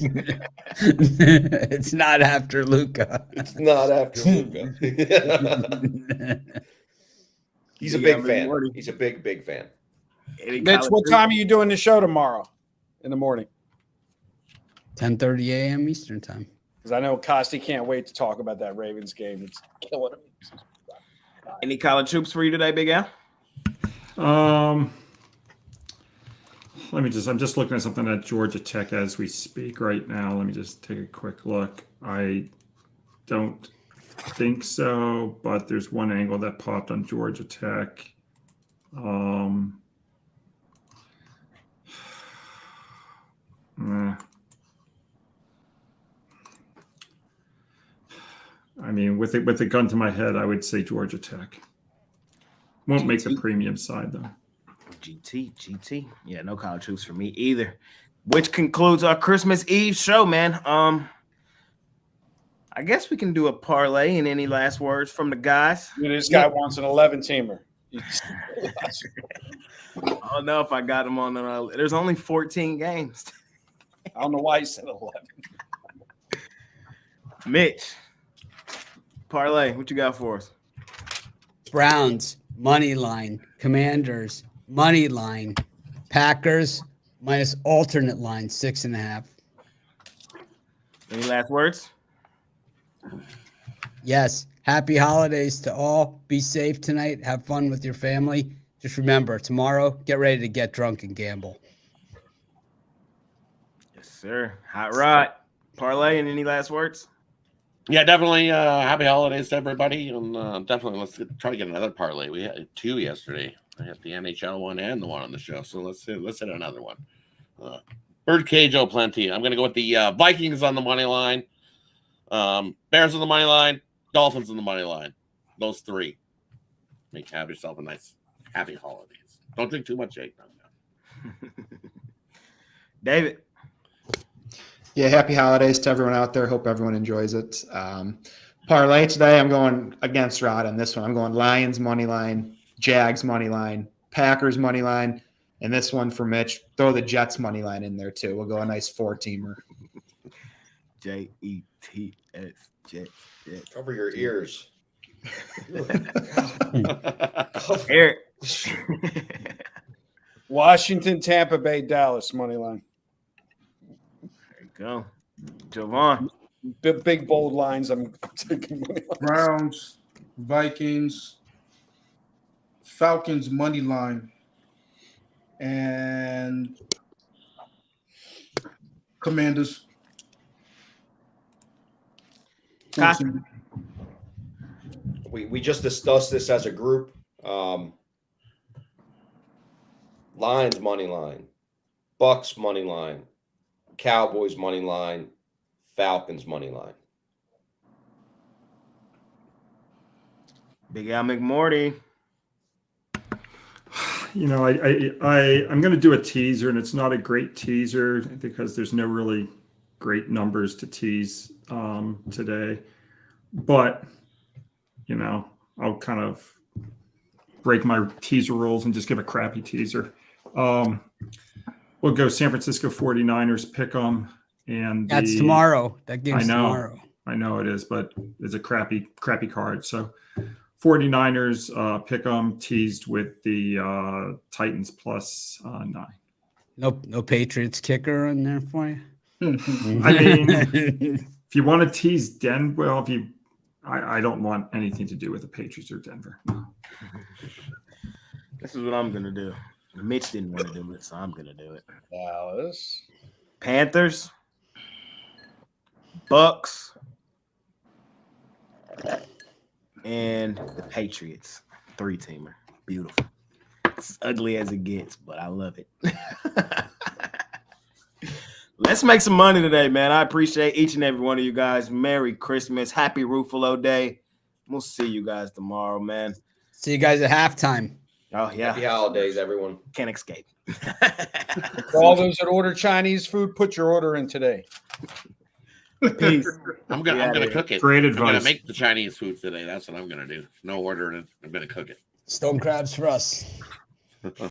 Speaker 2: It's not after Luca.
Speaker 9: It's not after Luka. He's a big fan. He's a big fan.
Speaker 5: Mitch, what time are you doing the show tomorrow in the morning?
Speaker 2: 10:30 a.m. Eastern time.
Speaker 5: Because I know Costi can't wait to talk about that Ravens game. It's killing him.
Speaker 1: Any college hoops for you today, Big Al?
Speaker 10: I'm just looking at something at Georgia Tech as we speak right now. Let me just take a quick look. I don't think so, but there's one angle that popped on Georgia Tech. I mean, with a gun to my head, I would say Georgia Tech. Won't make the premium side though.
Speaker 1: GT. Yeah, no college hoops for me either. Which concludes our Christmas Eve show, man. I guess we can do a parlay. And any last words from the guys?
Speaker 5: This guy wants an 11-teamer.
Speaker 1: I don't know if I got him on. There's only 14 games.
Speaker 5: I don't know why he said 11.
Speaker 1: Mitch, parlay, what you got for us?
Speaker 2: Browns money line, Commanders money line, Packers minus alternate line 6.5.
Speaker 1: Any last words?
Speaker 2: Yes. Happy holidays to all. Be safe tonight. Have fun with your family. Just remember, tomorrow, get ready to get drunk and gamble.
Speaker 1: Yes, sir. Hot Rod, parlay, and any last words?
Speaker 3: Yeah, definitely. Happy holidays to everybody, and definitely try to get another parlay. We had 2 yesterday. I had the NHL one and the one on the show, so let's hit another one. Birdcage O'Plenty. I'm going to go with the Vikings on the money line, Bears on the money line, Dolphins on the money line. Those 3. Have yourself a nice, happy holidays. Don't drink too much, Jake.
Speaker 1: David.
Speaker 4: Yeah, happy holidays to everyone out there. Hope everyone enjoys it. Parlay today, I'm going against Rod on this one. I'm going Lions money line, Jags money line, Packers money line, and this one for Mitch. Throw the Jets money line in there too. We'll go a nice 4-teamer.
Speaker 1: Jets. Jets.
Speaker 9: Cover your ears.
Speaker 1: Eric.
Speaker 5: Washington, Tampa Bay, Dallas money line.
Speaker 1: There you go. Javon.
Speaker 5: Big bold lines. I'm taking money lines.
Speaker 6: Browns, Vikings, Falcons money line, and Commanders.
Speaker 9: We just discussed this as a group. Lions money line, Bucks money line, Cowboys money line, Falcons money line.
Speaker 1: Big Al McMorty.
Speaker 10: You know, I'm going to do a teaser, and it's not a great teaser because there's no really great numbers to tease today. But, you know, I'll kind of break my teaser rules and just give a crappy teaser. We'll go San Francisco 49ers pick 'em. And
Speaker 2: that's tomorrow. That game's tomorrow.
Speaker 10: I know it is, but it's a crappy card. So 49ers pick 'em, teased with the Titans plus 9.
Speaker 2: No Patriots kicker in there for you.
Speaker 10: I mean, if you want to tease Denver, I don't want anything to do with the Patriots or Denver. No.
Speaker 1: This is what I'm gonna do. Mitch didn't want to do it, so I'm gonna do it.
Speaker 5: Dallas,
Speaker 1: Panthers, Bucks, and the Patriots. 3-teamer. Beautiful. It's ugly as it gets, but I love it. Let's make some money today, man. I appreciate each and every one of you guys. Merry Christmas. Happy Ruffalo Day. We'll see you guys tomorrow, man.
Speaker 2: See you guys at halftime.
Speaker 1: Oh, yeah.
Speaker 9: Happy holidays, everyone.
Speaker 1: Can't escape.
Speaker 5: For all those that order Chinese food, put your order in today.
Speaker 1: Peace.
Speaker 3: I'm gonna cook it.
Speaker 10: Great
Speaker 3: I'm gonna
Speaker 10: advice.
Speaker 3: make the Chinese food today. That's what I'm gonna do. No ordering it. I'm gonna cook it.
Speaker 2: Stone crabs for us.